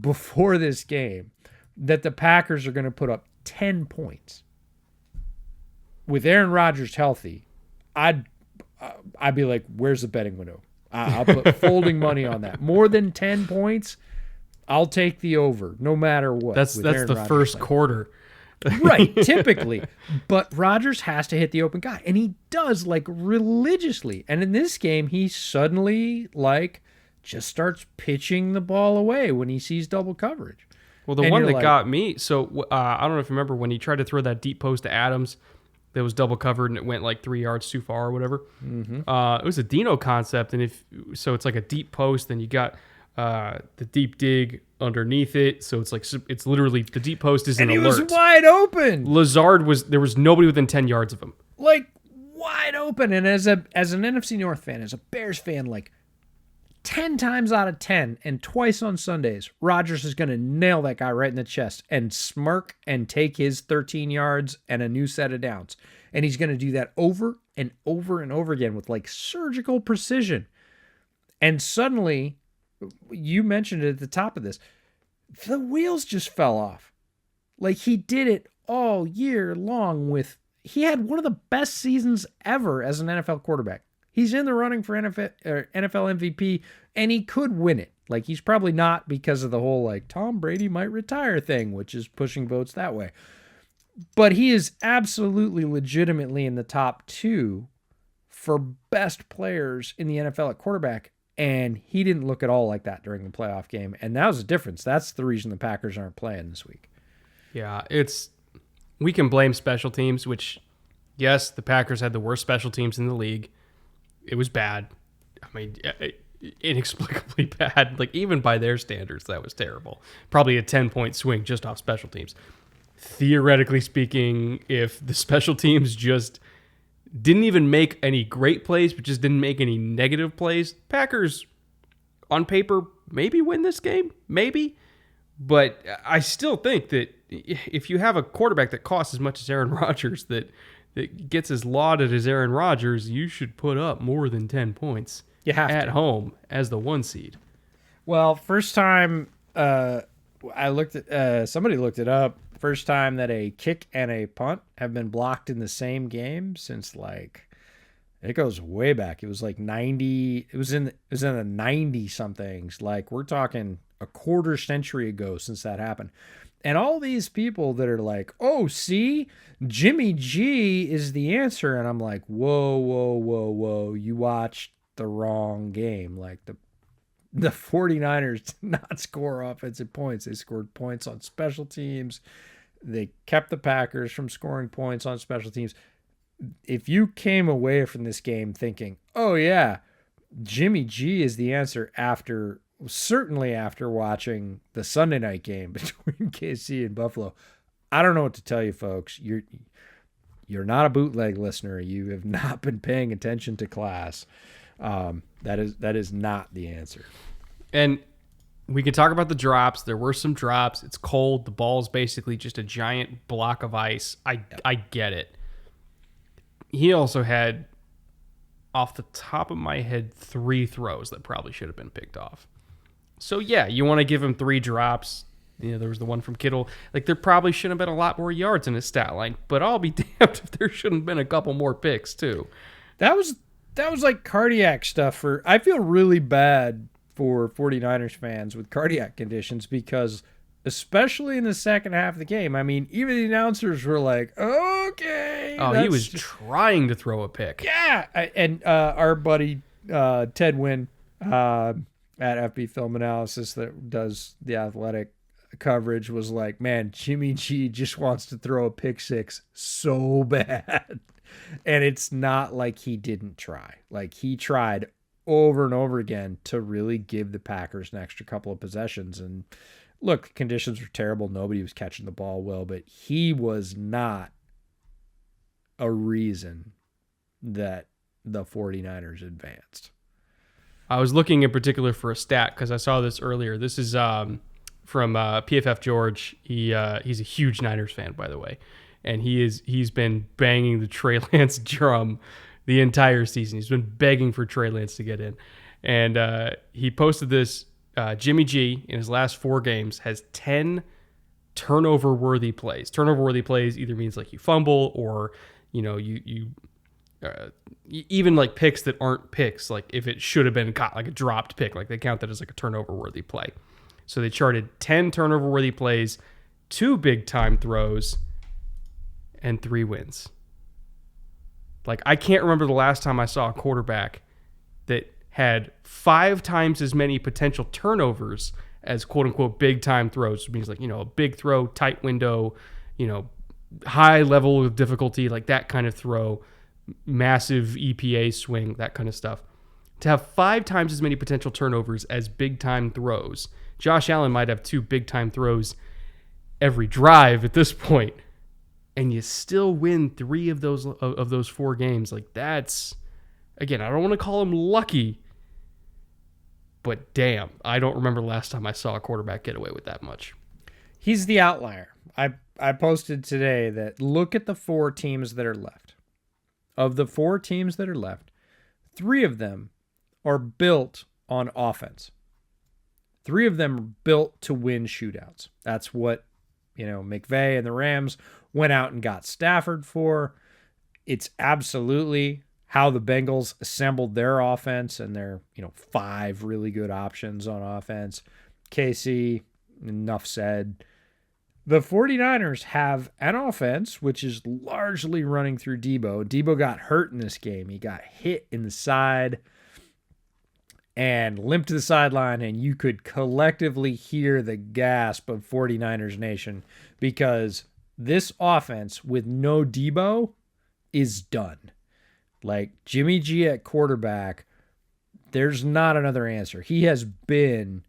before this game that the Packers are going to put up 10 points with Aaron Rodgers healthy, I'd be like, where's the betting window? I'll put folding money on that. More than 10 points, I'll take the over, no matter what. That's the first quarter. Right, typically. But Rodgers has to hit the open guy, and he does, like, religiously. And in this game, he suddenly, like, just starts pitching the ball away when he sees double coverage. Well, the one that got me, so I don't know if you remember when he tried to throw that deep post to Adams that was double covered and it went like 3 yards too far or whatever. Mm-hmm. It was a Dino concept, and it's like a deep post, and you got the deep dig underneath it, so it's literally the deep post is an alert. And he was wide open. Lazard there was nobody within 10 yards of him, like wide open. And as an NFC North fan, as a Bears fan, like 10 times out of 10 and twice on Sundays, Rodgers is going to nail that guy right in the chest and smirk and take his 13 yards and a new set of downs, and he's going to do that over and over and over again with like surgical precision. And suddenly, you mentioned it at the top of this, the wheels just fell off. Like, he did it all year long he had one of the best seasons ever as an NFL quarterback. He's in the running for NFL MVP, and he could win it. Like, he's probably not, because of the whole, like, Tom Brady might retire thing, which is pushing votes that way. But he is absolutely legitimately in the top 2 for best players in the NFL at quarterback. And he didn't look at all like that during the playoff game. And that was the difference. That's the reason the Packers aren't playing this week. Yeah, we can blame special teams, which, yes, the Packers had the worst special teams in the league. It was bad. I mean, inexplicably bad. Like, even by their standards, that was terrible. Probably a 10-point swing just off special teams. Theoretically speaking, if the special teams just didn't even make any great plays, but just didn't make any negative plays, Packers, on paper, maybe win this game. Maybe. But I still think that if you have a quarterback that costs as much as Aaron Rodgers, that gets as lauded as Aaron Rodgers, you should put up more than 10 points at home as the 1 seed. Well, first time I looked at somebody looked it up. First time that a kick and a punt have been blocked in the same game since, like, it goes way back. It was like 90. It was in the 90 somethings. Like, we're talking a quarter century ago since that happened. And all these people that are like, oh, see, Jimmy G is the answer. And I'm like, whoa. You watched the wrong game. Like, the 49ers did not score offensive points. They scored points on special teams. They kept the Packers from scoring points on special teams. If you came away from this game thinking, oh, yeah, Jimmy G is the answer certainly after watching the Sunday night game between KC and Buffalo, I don't know what to tell you, folks. You're not a bootleg listener. You have not been paying attention to class. That is not the answer. And we can talk about the drops. There were some drops. It's cold. The ball's basically just a giant block of ice. I get it. He also had, off the top of my head, 3 throws that probably should have been picked off. So, yeah, you want to give him 3 drops. You know, there was the one from Kittle. Like, there probably should have been a lot more yards in his stat line, but I'll be damned if there shouldn't have been a couple more picks, too. That was like cardiac stuff. I feel really bad for 49ers fans with cardiac conditions because, especially in the second half of the game, I mean, even the announcers were like, okay. Oh, he was trying to throw a pick. Yeah. And our buddy Ted Wynn at FB Film Analysis that does the athletic coverage was like, man, Jimmy G just wants to throw a pick 6 so bad. And it's not like he didn't try. Like, he tried over and over again to really give the Packers an extra couple of possessions. And look, conditions were terrible. Nobody was catching the ball well, but he was not a reason that the 49ers advanced. I was looking in particular for a stat because I saw this earlier. This is from PFF George. He's a huge Niners fan, by the way, and he's been banging the Trey Lance drum the entire season. He's been begging for Trey Lance to get in, and he posted this. Jimmy G in his last 4 games has 10 turnover-worthy plays. Turnover-worthy plays either means like you fumble or you even like picks that aren't picks, like if it should have been caught, like a dropped pick, like they count that as like a turnover-worthy play. So they charted 10 turnover-worthy plays, 2 big-time throws, and 3 wins. Like, I can't remember the last time I saw a quarterback that had 5 times as many potential turnovers as quote-unquote big-time throws, which means like, a big throw, tight window, high level of difficulty, like that kind of throw, massive EPA swing, that kind of stuff. To have 5 times as many potential turnovers as big-time throws. Josh Allen might have 2 big-time throws every drive at this point, and you still win 3 of those 4 games. Like, that's, again, I don't want to call him lucky, but damn, I don't remember the last time I saw a quarterback get away with that much. He's the outlier. I posted today that look at the 4 teams that are left. Of the 4 teams that are left, 3 of them are built on offense. 3 of them are built to win shootouts. That's what, McVay and the Rams went out and got Stafford for. It's absolutely how the Bengals assembled their offense and their, 5 really good options on offense. KC, enough said. The 49ers have an offense which is largely running through Debo. Debo got hurt in this game. He got hit in the side and limped to the sideline, and you could collectively hear the gasp of 49ers Nation because this offense with no Debo is done. Like Jimmy G at quarterback, there's not another answer. He has been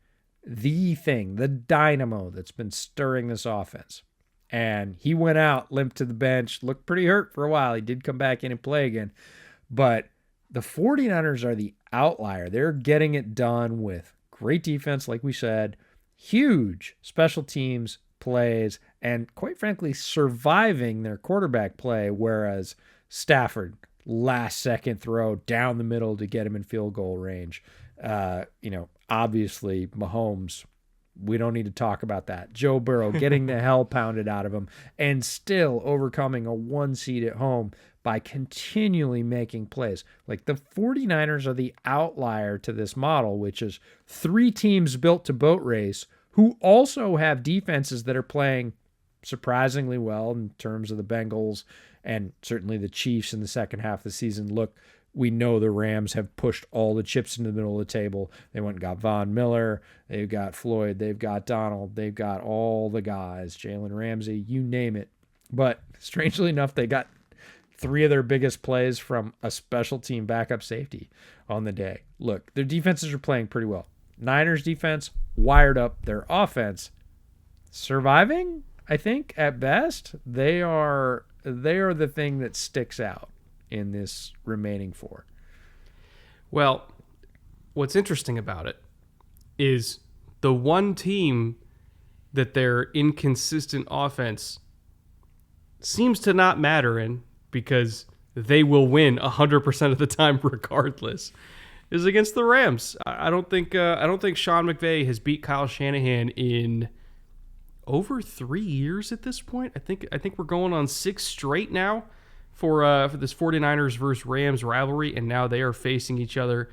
the thing, the dynamo that's been stirring this offense. And he went out, limped to the bench, looked pretty hurt for a while. He did come back in and play again. But the 49ers are the outlier. They're getting it done with great defense, like we said, huge special teams plays, and quite frankly, surviving their quarterback play, whereas Stafford, last second throw down the middle to get him in field goal range. Obviously, Mahomes, we don't need to talk about that. Joe Burrow getting the hell pounded out of him and still overcoming a 1 seed at home by continually making plays. Like, the 49ers are the outlier to this model, which is 3 teams built to boat race who also have defenses that are playing surprisingly well in terms of the Bengals and certainly the Chiefs in the second half of the season. Look, we know the Rams have pushed all the chips into the middle of the table. They went and got Von Miller. They've got Floyd. They've got Donald. They've got all the guys, Jalen Ramsey, you name it. But strangely enough, they got 3 of their biggest plays from a special team backup safety on the day. Look, their defenses are playing pretty well. Niners defense wired up. Their offense surviving, I think, at best. They are the thing that sticks out in this remaining 4. Well, what's interesting about it is the one team that their inconsistent offense seems to not matter in, because they will win 100% of the time regardless, is against the Rams. I don't think Sean McVay has beat Kyle Shanahan in over 3 years at this point. I think we're going on 6 straight now for this 49ers versus Rams rivalry, and now they are facing each other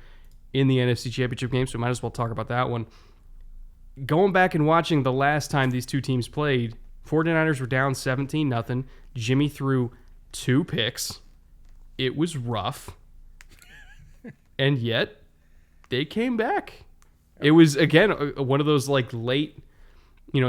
in the NFC Championship game, so we might as well talk about that one. Going back and watching the last time these two teams played, 49ers were down 17-0. Jimmy threw 2 picks. It was rough. And yet, they came back. It was, again, one of those like late,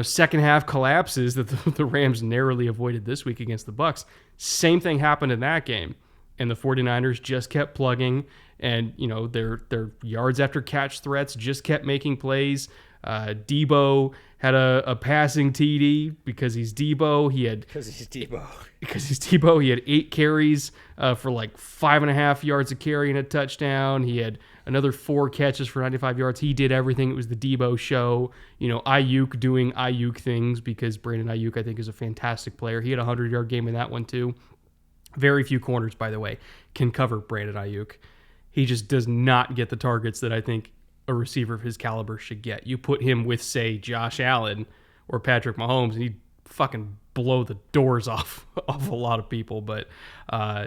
second half collapses that the Rams narrowly avoided this week against the Bucs. Same thing happened in that game. And the 49ers just kept plugging, and their yards after catch threats just kept making plays. Debo had a passing TD because he's Debo. Because he's Debo. He had 8 carries for like 5.5 yards a carry and a touchdown. He had another 4 catches for 95 yards. He did everything. It was the Debo show. Ayuk doing Ayuk things, because Brandon Ayuk, I think, is a fantastic player. He had a 100-yard game in that one too. Very few corners, by the way, can cover Brandon Ayuk. He just does not get the targets that I think a receiver of his caliber should get. You put him with, say, Josh Allen or Patrick Mahomes, and he'd fucking blow the doors off a lot of people. But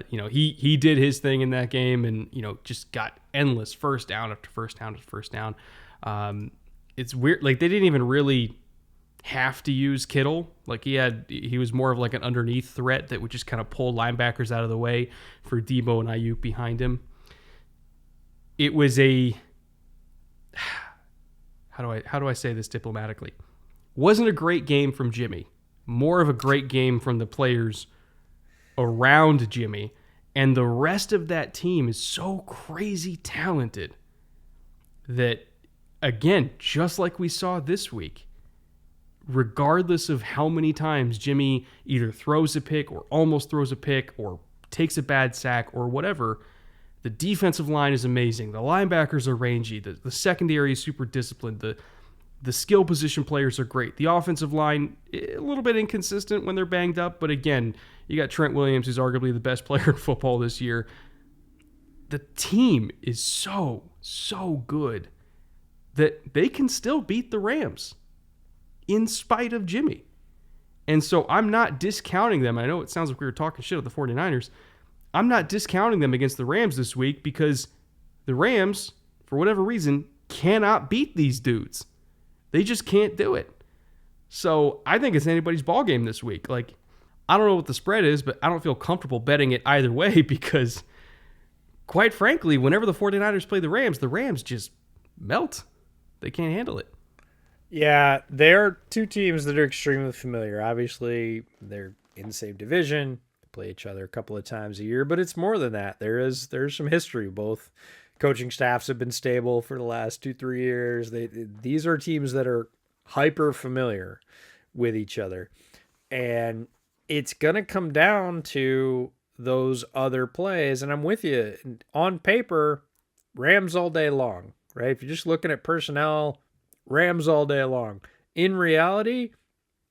he did his thing in that game, and just got endless first down after first down after first down. It's weird, like they didn't even really have to use Kittle. Like he was more of like an underneath threat that would just kind of pull linebackers out of the way for Debo and Ayuk behind him. It was a how do I say this diplomatically? Wasn't a great game from Jimmy. More of a great game from the players around Jimmy. And the rest of that team is so crazy talented that, again, just like we saw this week, regardless of how many times Jimmy either throws a pick or almost throws a pick or takes a bad sack or whatever, the defensive line is amazing. The linebackers are rangy. The secondary is super disciplined. The skill position players are great. The offensive line, a little bit inconsistent when they're banged up, but again, you got Trent Williams, who's arguably the best player in football this year. The team is so good that they can still beat the Rams in spite of Jimmy. And so I'm not discounting them. I know it sounds like we were talking shit at the 49ers. I'm not discounting them against the Rams this week, because the Rams, for whatever reason, cannot beat these dudes. They just can't do it. So I think it's anybody's ball game this week. Like, I don't know what the spread is, but I don't feel comfortable betting it either way, because quite frankly, whenever the 49ers play the Rams just melt. They can't handle it. Yeah, they're 2 teams that are extremely familiar. Obviously, they're in the same division, play each other a couple of times a year, but it's more than that. There's some history. Both coaching staffs have been stable for the last 2-3 years. These are teams that are hyper familiar with each other. And it's going to come down to those other plays. And I'm with you. On paper, Rams all day long, right? If you're just looking at personnel, Rams all day long. In reality,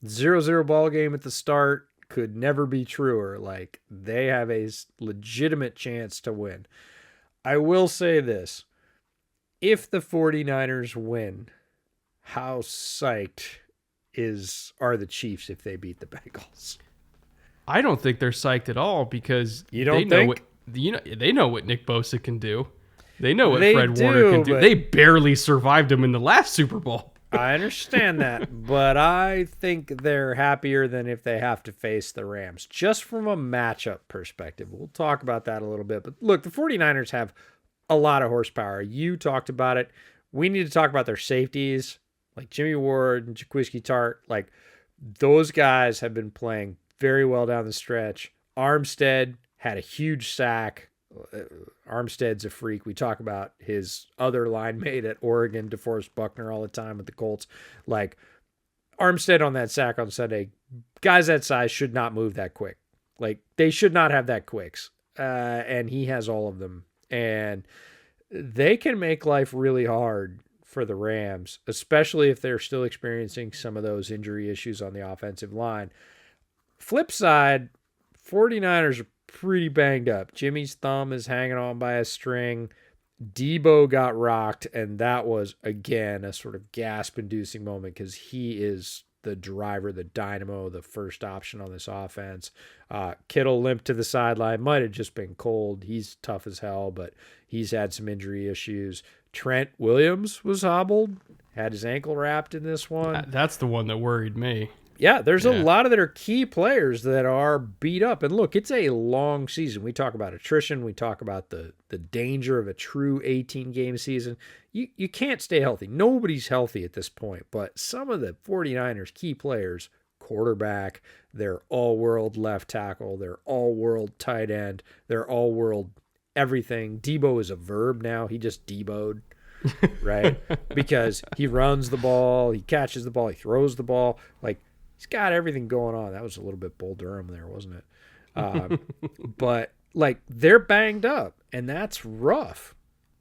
0-0 ball game at the start could never be truer. Like, they have a legitimate chance to win. I will say this. If the 49ers win, how psyched are the Chiefs if they beat the Bengals? I don't think they're psyched at all because they know what Nick Bosa can do. They know what Fred Warner can do. They barely survived him in the last Super Bowl. I understand that, but I think they're happier than if they have to face the Rams, just from a matchup perspective. We'll talk about that a little bit. But look, the 49ers have a lot of horsepower. You talked about it. We need to talk about their safeties, like Jimmy Ward and Jaquiski Tart. Like, those guys have been playing very well down the stretch. Armstead had a huge sack. Armstead's a freak. We talk about his other line mate at Oregon, DeForest Buckner, all the time with the Colts. Like, Armstead on that sack on Sunday, guys that size should not move that quick. Like, they should not have that quicks. And he has all of them. And they can make life really hard for the Rams, especially if they're still experiencing some of those injury issues on the offensive line. Flip side, 49ers are pretty banged up. Jimmy's thumb is hanging on by a string. Debo got rocked, and that was, again, a sort of gasp-inducing moment because he is the driver, the dynamo, the first option on this offense. Kittle limped to the sideline. Might have just been cold. He's tough as hell, but he's had some injury issues. Trent Williams was hobbled, had his ankle wrapped in this one. That's the one that worried me. Yeah, there's a lot of their key players that are beat up. And look, it's a long season. We talk about attrition. We talk about the danger of a true 18-game season. You can't stay healthy. Nobody's healthy at this point. But some of the 49ers key players, quarterback, their all-world left tackle, their all-world tight end, their all-world everything. Debo is a verb now. He just Debo'd, right? Because he runs the ball, he catches the ball, he throws the ball. Like, he's got everything going on. That was a little bit Bull Durham there, wasn't it? But, like, they're banged up, and that's rough.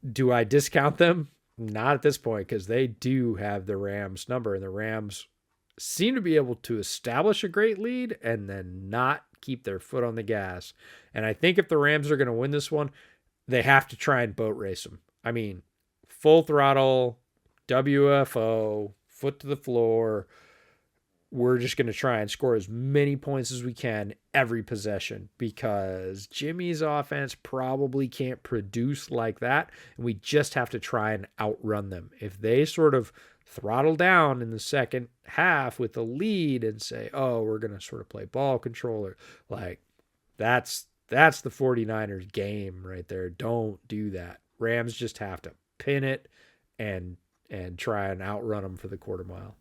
Do I discount them? Not at this point, because they do have the Rams number, and the Rams seem to be able to establish a great lead and then not keep their foot on the gas. And I think if the Rams are going to win this one, they have to try and boat race them. I mean, full throttle, WFO, foot to the floor. We're just going to try and score as many points as we can every possession because Jimmy's offense probably can't produce like that, and we just have to try and outrun them. If they sort of throttle down in the second half with the lead and say, oh, we're going to sort of play ball controller, like that's the 49ers game right there. Don't do that. Rams just have to pin it and try and outrun them for the quarter mile.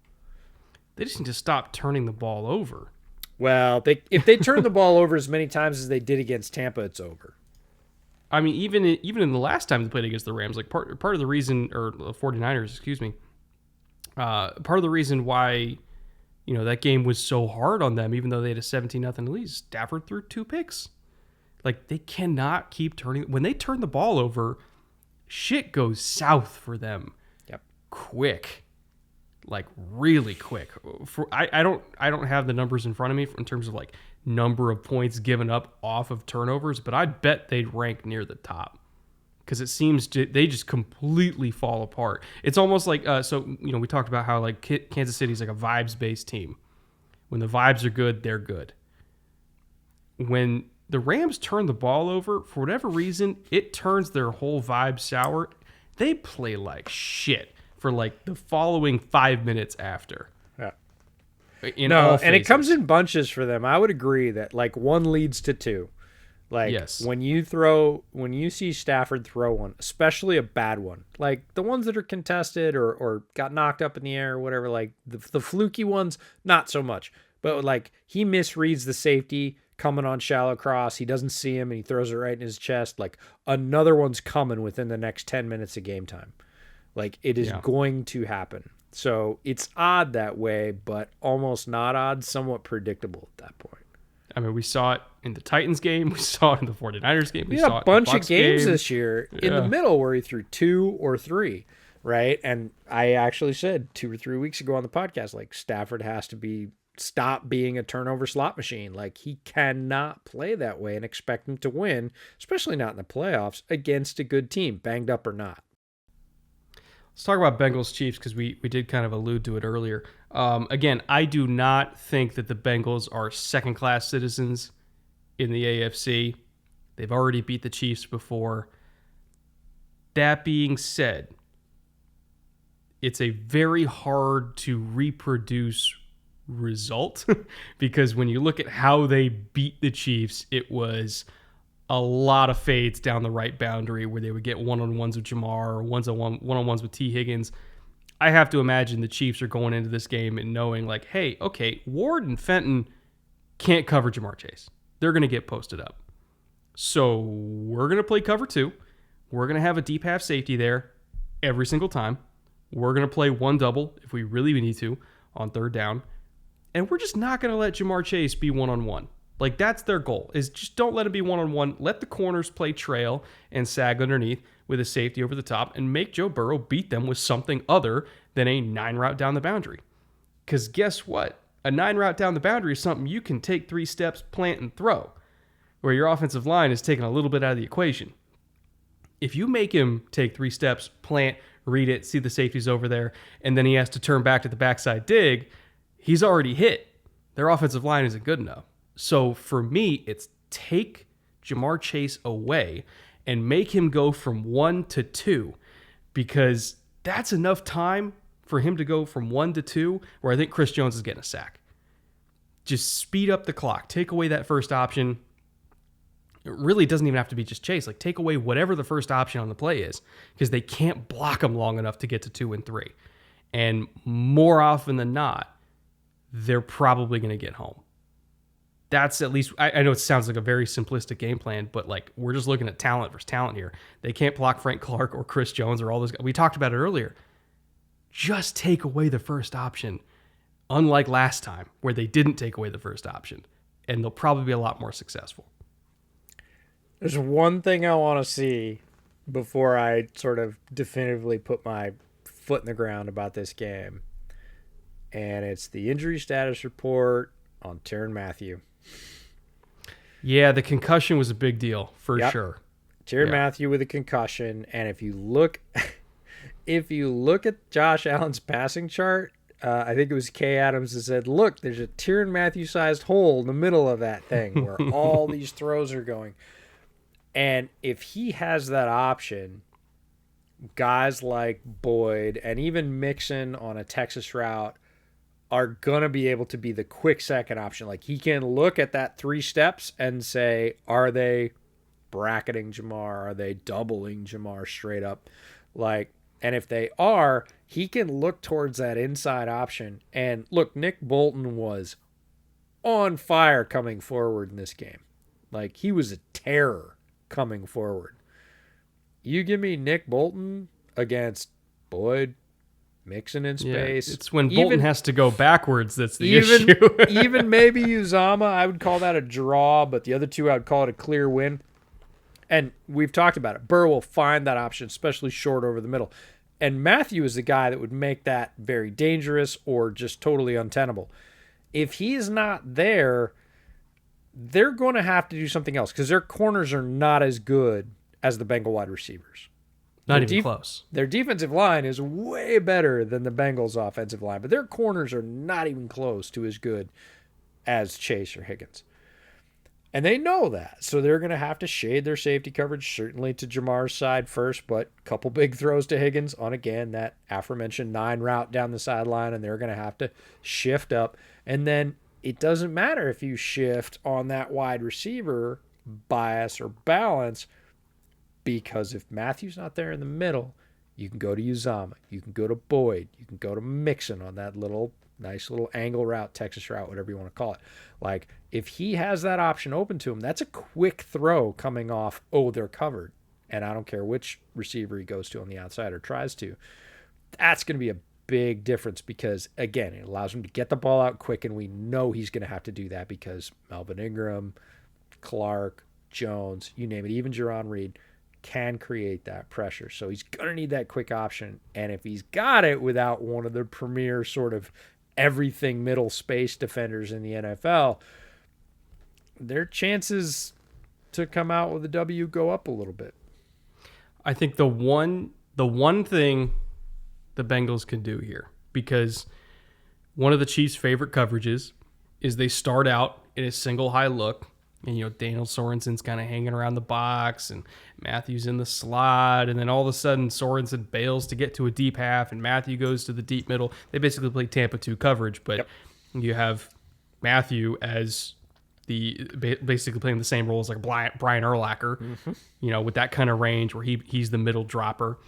They just need to stop turning the ball over. Well, if they turn the ball over as many times as they did against Tampa, it's over. I mean, even in the last time they played against the Rams, like part of the reason, or the 49ers, excuse me, part of the reason why, that game was so hard on them, even though they had a 17-0 lead, Stafford threw 2 picks. Like, they cannot keep turning. When they turn the ball over, shit goes south for them. Yep. Quick. Like, really quick. I don't have the numbers in front of me in terms of like number of points given up off of turnovers, but I'd bet they'd rank near the top because it seems they just completely fall apart. It's almost like we talked about how like Kansas City's like a vibes based team. When the vibes are good, they're good. When the Rams turn the ball over, for whatever reason, it turns their whole vibe sour. They play like shit for like the following 5 minutes after. Yeah. And it comes in bunches for them. I would agree that like one leads to two. Like yes. when you see Stafford throw one, especially a bad one, like the ones that are contested or got knocked up in the air or whatever, like the fluky ones, not so much. But like he misreads the safety, coming on shallow cross. He doesn't see him and he throws it right in his chest. Like, another one's coming within the next 10 minutes of game time. Like, it is going to happen. So it's odd that way, but almost not odd, somewhat predictable at that point. I mean, we saw it in the Titans game. We saw it in the 49ers game. We had a bunch of games game. this year in the middle where he threw 2 or 3, right? And I actually said 2 or 3 weeks ago on the podcast, like, Stafford has to stop being a turnover slot machine. Like, he cannot play that way and expect him to win, especially not in the playoffs, against a good team, banged up or not. Let's talk about Bengals Chiefs because we did kind of allude to it earlier. Again, I do not think that the Bengals are second-class citizens in the AFC. They've already beat the Chiefs before. That being said, it's a very hard to reproduce result because when you look at how they beat the Chiefs, it was a lot of fades down the right boundary where they would get one-on-ones with Jamar or one-on-ones with T. Higgins. I have to imagine the Chiefs are going into this game and knowing like, hey, okay, Ward and Fenton can't cover Jamar Chase. They're going to get posted up. So we're going to play cover 2. We're going to have a deep half safety there every single time. We're going to play one double if we really need to on third down. And we're just not going to let Jamar Chase be one-on-one. Like, that's their goal, is just don't let him be one-on-one. Let the corners play trail and sag underneath with a safety over the top and make Joe Burrow beat them with something other than a 9 route down the boundary. Because guess what? A 9 route down the boundary is something you can take 3 steps, plant, and throw, where your offensive line is taking a little bit out of the equation. If you make him take 3 steps, plant, read it, see the safeties over there, and then he has to turn back to the backside dig, he's already hit. Their offensive line isn't good enough. So for me, it's take Jamar Chase away and make him go from 1 to 2 because that's enough time for him to go from 1 to 2 where I think Chris Jones is getting a sack. Just speed up the clock. Take away that first option. It really doesn't even have to be just Chase. Like, take away whatever the first option on the play is because they can't block him long enough to get to 2 and 3. And more often than not, they're probably going to get home. That's at least, I know it sounds like a very simplistic game plan, but like we're just looking at talent versus talent here. They can't block Frank Clark or Chris Jones or all those guys. We talked about it earlier. Just take away the first option, unlike last time where they didn't take away the first option, and they'll probably be a lot more successful. There's one thing I want to see before I sort of definitively put my foot in the ground about this game, and it's the injury status report on Tyrann Mathieu. Yeah, the concussion was a big deal for sure. Tyrann Mathieu with a concussion, and if you look at Josh Allen's passing chart, I think it was Kay Adams that said, "Look, there's a Tyrann Mathieu-sized hole in the middle of that thing where all these throws are going." And if he has that option, guys like Boyd and even Mixon on a Texas route are going to be able to be the quick second option. Like, he can look at that 3 steps and say, are they bracketing Jamar? Are they doubling Jamar straight up? Like, and if they are, he can look towards that inside option. And look, Nick Bolton was on fire coming forward in this game. Like, he was a terror coming forward. You give me Nick Bolton against Boyd, Mixon in space. It's when Bolton has to go backwards that's the issue. Even maybe Uzama, I would call that a draw, but the other two, I would call it a clear win. And we've talked about it. Burrow will find that option, especially short over the middle. And Mathieu is the guy that would make that very dangerous or just totally untenable. If he's not there, they're going to have to do something else because their corners are not as good as the Bengal wide receivers. Not even close. Their defensive line is way better than the Bengals' offensive line, but their corners are not even close to as good as Chase or Higgins. And they know that, so they're going to have to shade their safety coverage, certainly to Jamar's side first, but a couple big throws to Higgins on, again, that aforementioned 9 route down the sideline, and they're going to have to shift up. And then it doesn't matter if you shift on that wide receiver bias or balance, because if Matthew's not there in the middle, you can go to Uzama, you can go to Boyd, you can go to Mixon on that little nice little angle route, Texas route, whatever you want to call it. Like, if he has that option open to him, that's a quick throw coming off, oh, they're covered. And I don't care which receiver he goes to on the outside or tries to. That's going to be a big difference because, again, it allows him to get the ball out quick, and we know he's going to have to do that because Melvin Ingram, Clark, Jones, you name it, even Jerron Reed can create that pressure. So he's going to need that quick option. And if he's got it without one of the premier sort of everything middle space defenders in the NFL, their chances to come out with a W go up a little bit. I think the one thing the Bengals can do here, because one of the Chiefs' favorite coverages is they start out in a single high look, and Daniel Sorensen's kind of hanging around the box, and Matthew's in the slot, and then all of a sudden Sorensen bails to get to a deep half, and Matthew goes to the deep middle. They basically play Tampa 2 coverage, but you have Matthew as basically playing the same role as like Brian Urlacher, with that kind of range where he's the middle dropper.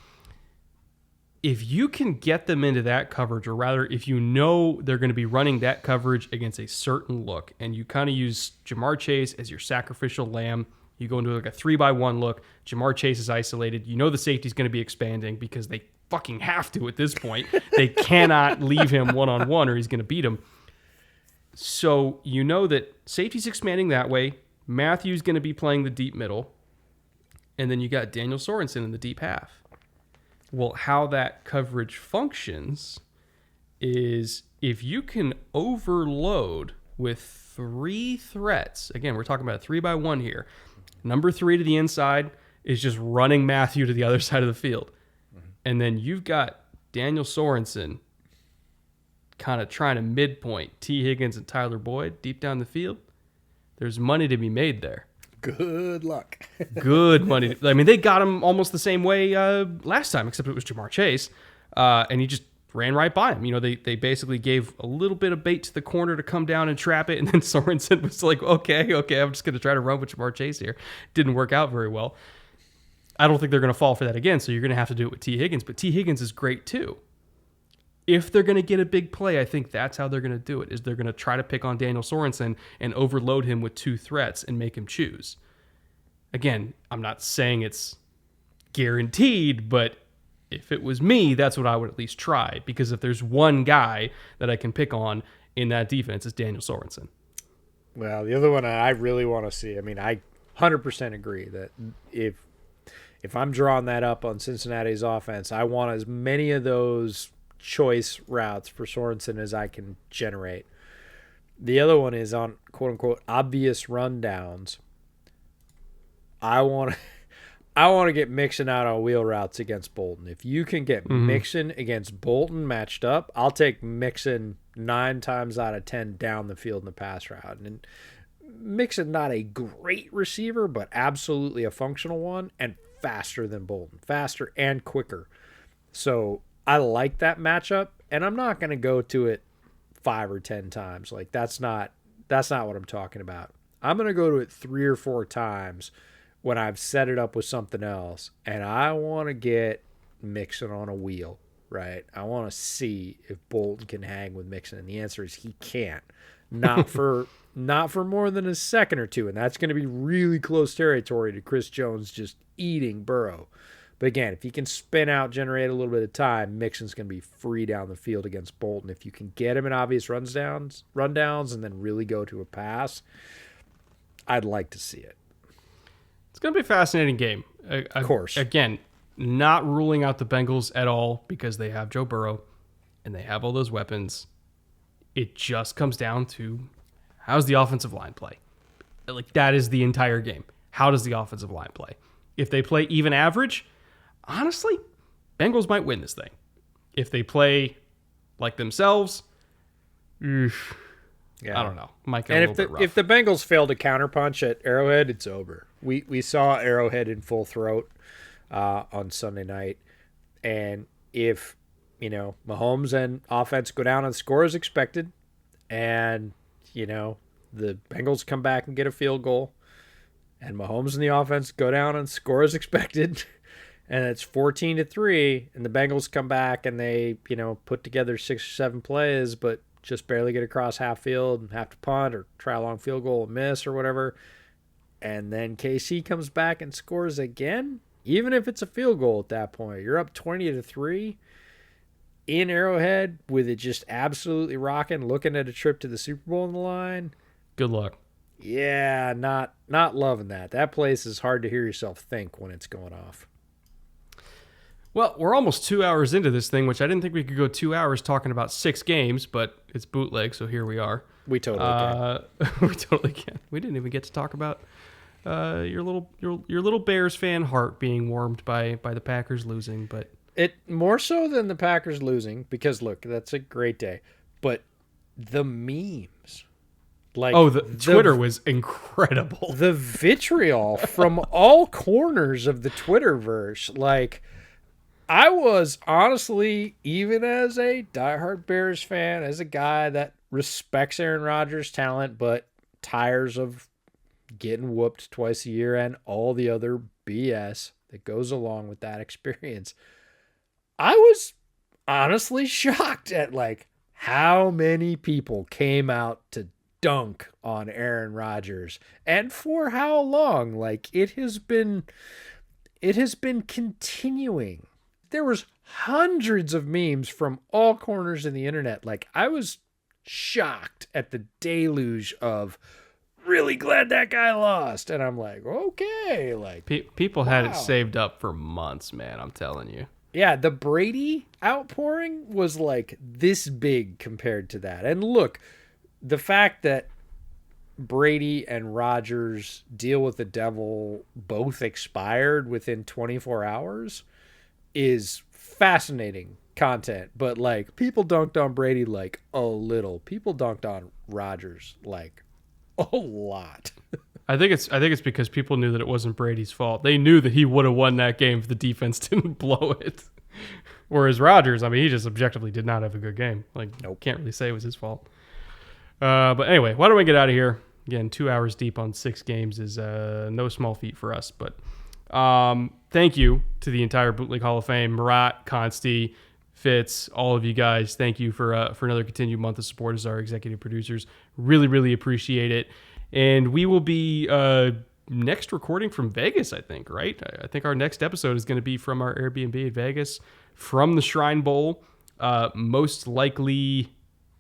If you can get them into that coverage, or rather, if they're going to be running that coverage against a certain look, and you kind of use Jamar Chase as your sacrificial lamb, you go into like a 3-by-1 look. Jamar Chase is isolated. The safety's going to be expanding because they fucking have to at this point. They cannot leave him one-on-one or he's going to beat him. So that safety's expanding that way. Matthew's going to be playing the deep middle. And then you got Daniel Sorensen in the deep half. Well, how that coverage functions is if you can overload with 3 threats. Again, we're talking about a 3-by-1 here. Number 3 to the inside is just running Matthew to the other side of the field. And then you've got Daniel Sorensen kind of trying to midpoint T. Higgins and Tyler Boyd deep down the field. There's money to be made there. Good luck. Good money. I mean, they got him almost the same way last time, except it was Jamar Chase, and he just ran right by him. They basically gave a little bit of bait to the corner to come down and trap it, and then Sorensen was like, okay, I'm just going to try to run with Jamar Chase here. Didn't work out very well. I don't think they're going to fall for that again, so you're going to have to do it with T. Higgins, but T. Higgins is great too. If they're going to get a big play, I think that's how they're going to do it, is they're going to try to pick on Daniel Sorensen and overload him with 2 threats and make him choose. Again, I'm not saying it's guaranteed, but if it was me, that's what I would at least try, because if there's one guy that I can pick on in that defense, it's Daniel Sorensen. Well, the other one I really want to see, I 100% agree that if I'm drawing that up on Cincinnati's offense, I want as many of those choice routes for Sorensen as I can generate. The other one is on quote-unquote obvious rundowns. I want to get Mixon out on wheel routes against Bolton. If you can get Mixon against Bolton matched up, I'll take Mixon 9 times out of 10 down the field in the pass route. And Mixon, not a great receiver, but absolutely a functional one, and faster than Bolton. Faster and quicker. So I like that matchup, and I'm not going to go to it 5 or 10 times. Like, that's not what I'm talking about. I'm going to go to it 3 or 4 times when I've set it up with something else, and I want to get Mixon on a wheel, right? I want to see if Bolton can hang with Mixon, and the answer is he can't. Not for more than a second or two, and that's going to be really close territory to Chris Jones just eating Burrow. But again, if he can spin out, generate a little bit of time, Mixon's going to be free down the field against Bolton. If you can get him in obvious rundowns, and then really go to a pass, I'd like to see it. It's going to be a fascinating game. Of course. Again, not ruling out the Bengals at all because they have Joe Burrow and they have all those weapons. It just comes down to how's the offensive line play. Like, that is the entire game. How does the offensive line play? If they play even average, honestly, Bengals might win this thing. If they play like themselves, I don't know. Might get a little bit rough. If the Bengals fail to counterpunch at Arrowhead, it's over. We saw Arrowhead in full throat on Sunday night, and if Mahomes and offense go down and score as expected, and the Bengals come back and get a field goal, and Mahomes and the offense go down and score as expected, and it's 14-3, and the Bengals come back and they put together 6 or 7 plays, but just barely get across half field and have to punt or try a long field goal and miss or whatever. And then KC comes back and scores again, even if it's a field goal at that point. You're up 20-3 in Arrowhead with it just absolutely rocking, looking at a trip to the Super Bowl on the line. Good luck. Yeah, not loving that. That place is hard to hear yourself think when it's going off. Well, we're almost 2 hours into this thing, which I didn't think we could go 2 hours talking about 6 games, but it's bootleg, so here we are. We totally can. We totally can. We didn't even get to talk about your little Bears fan heart being warmed by the Packers losing, but it more so than the Packers losing, because look, that's a great day, but the memes. Like, Twitter was incredible. The vitriol from all corners of the Twitterverse. Like, I was honestly, even as a diehard Bears fan, as a guy that respects Aaron Rodgers' talent, but tires of getting whooped twice a year and all the other BS that goes along with that experience, I was honestly shocked at like how many people came out to dunk on Aaron Rodgers and for how long. Like, it has been continuing. There was hundreds of memes from all corners of the internet. Like, I was shocked at the deluge of really glad that guy lost. And I'm like, okay, like people had it saved up for months, man. I'm telling you. Yeah, the Brady outpouring was like this big compared to that. And look, the fact that Brady and Rodgers deal with the devil both expired within 24 hours is fascinating content. But like, people dunked on Brady like a little. People dunked on Rodgers like a lot. I think it's because people knew that it wasn't Brady's fault. They knew that he would have won that game if the defense didn't blow it. Whereas Rodgers, I mean, he just objectively did not have a good game. Like, nope. Can't really say it was his fault. But anyway, why don't we get out of here? Again, 2 hours deep on 6 games is no small feat for us. But thank you to the entire Bootleg Hall of Fame, Murat, Consti, Fitz, all of you guys. Thank you for another continued month of support as our executive producers. Really, really appreciate it. And we will be next recording from Vegas, I think, right? I think our next episode is going to be from our Airbnb at Vegas, from the Shrine Bowl, most likely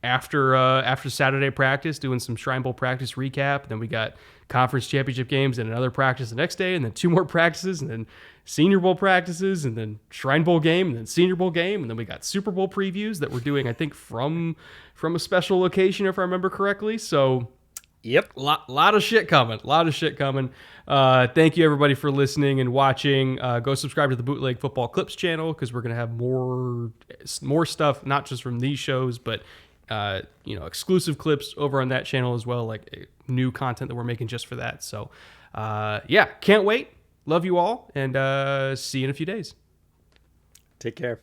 after Saturday practice, doing some Shrine Bowl practice recap. Then we got conference championship games and another practice the next day, and then 2 more practices, and then Senior Bowl practices, and then Shrine Bowl game, and then Senior Bowl game, and then we got Super Bowl previews that we're doing, I think, from a special location, if I remember correctly. So, yep, lot of shit coming. Thank you everybody for listening and watching. Go subscribe to the Bootleg Football Clips channel, because we're gonna have more stuff, not just from these shows, but exclusive clips over on that channel as well, like new content that we're making just for that. So, can't wait. Love you all, and see you in a few days. Take care.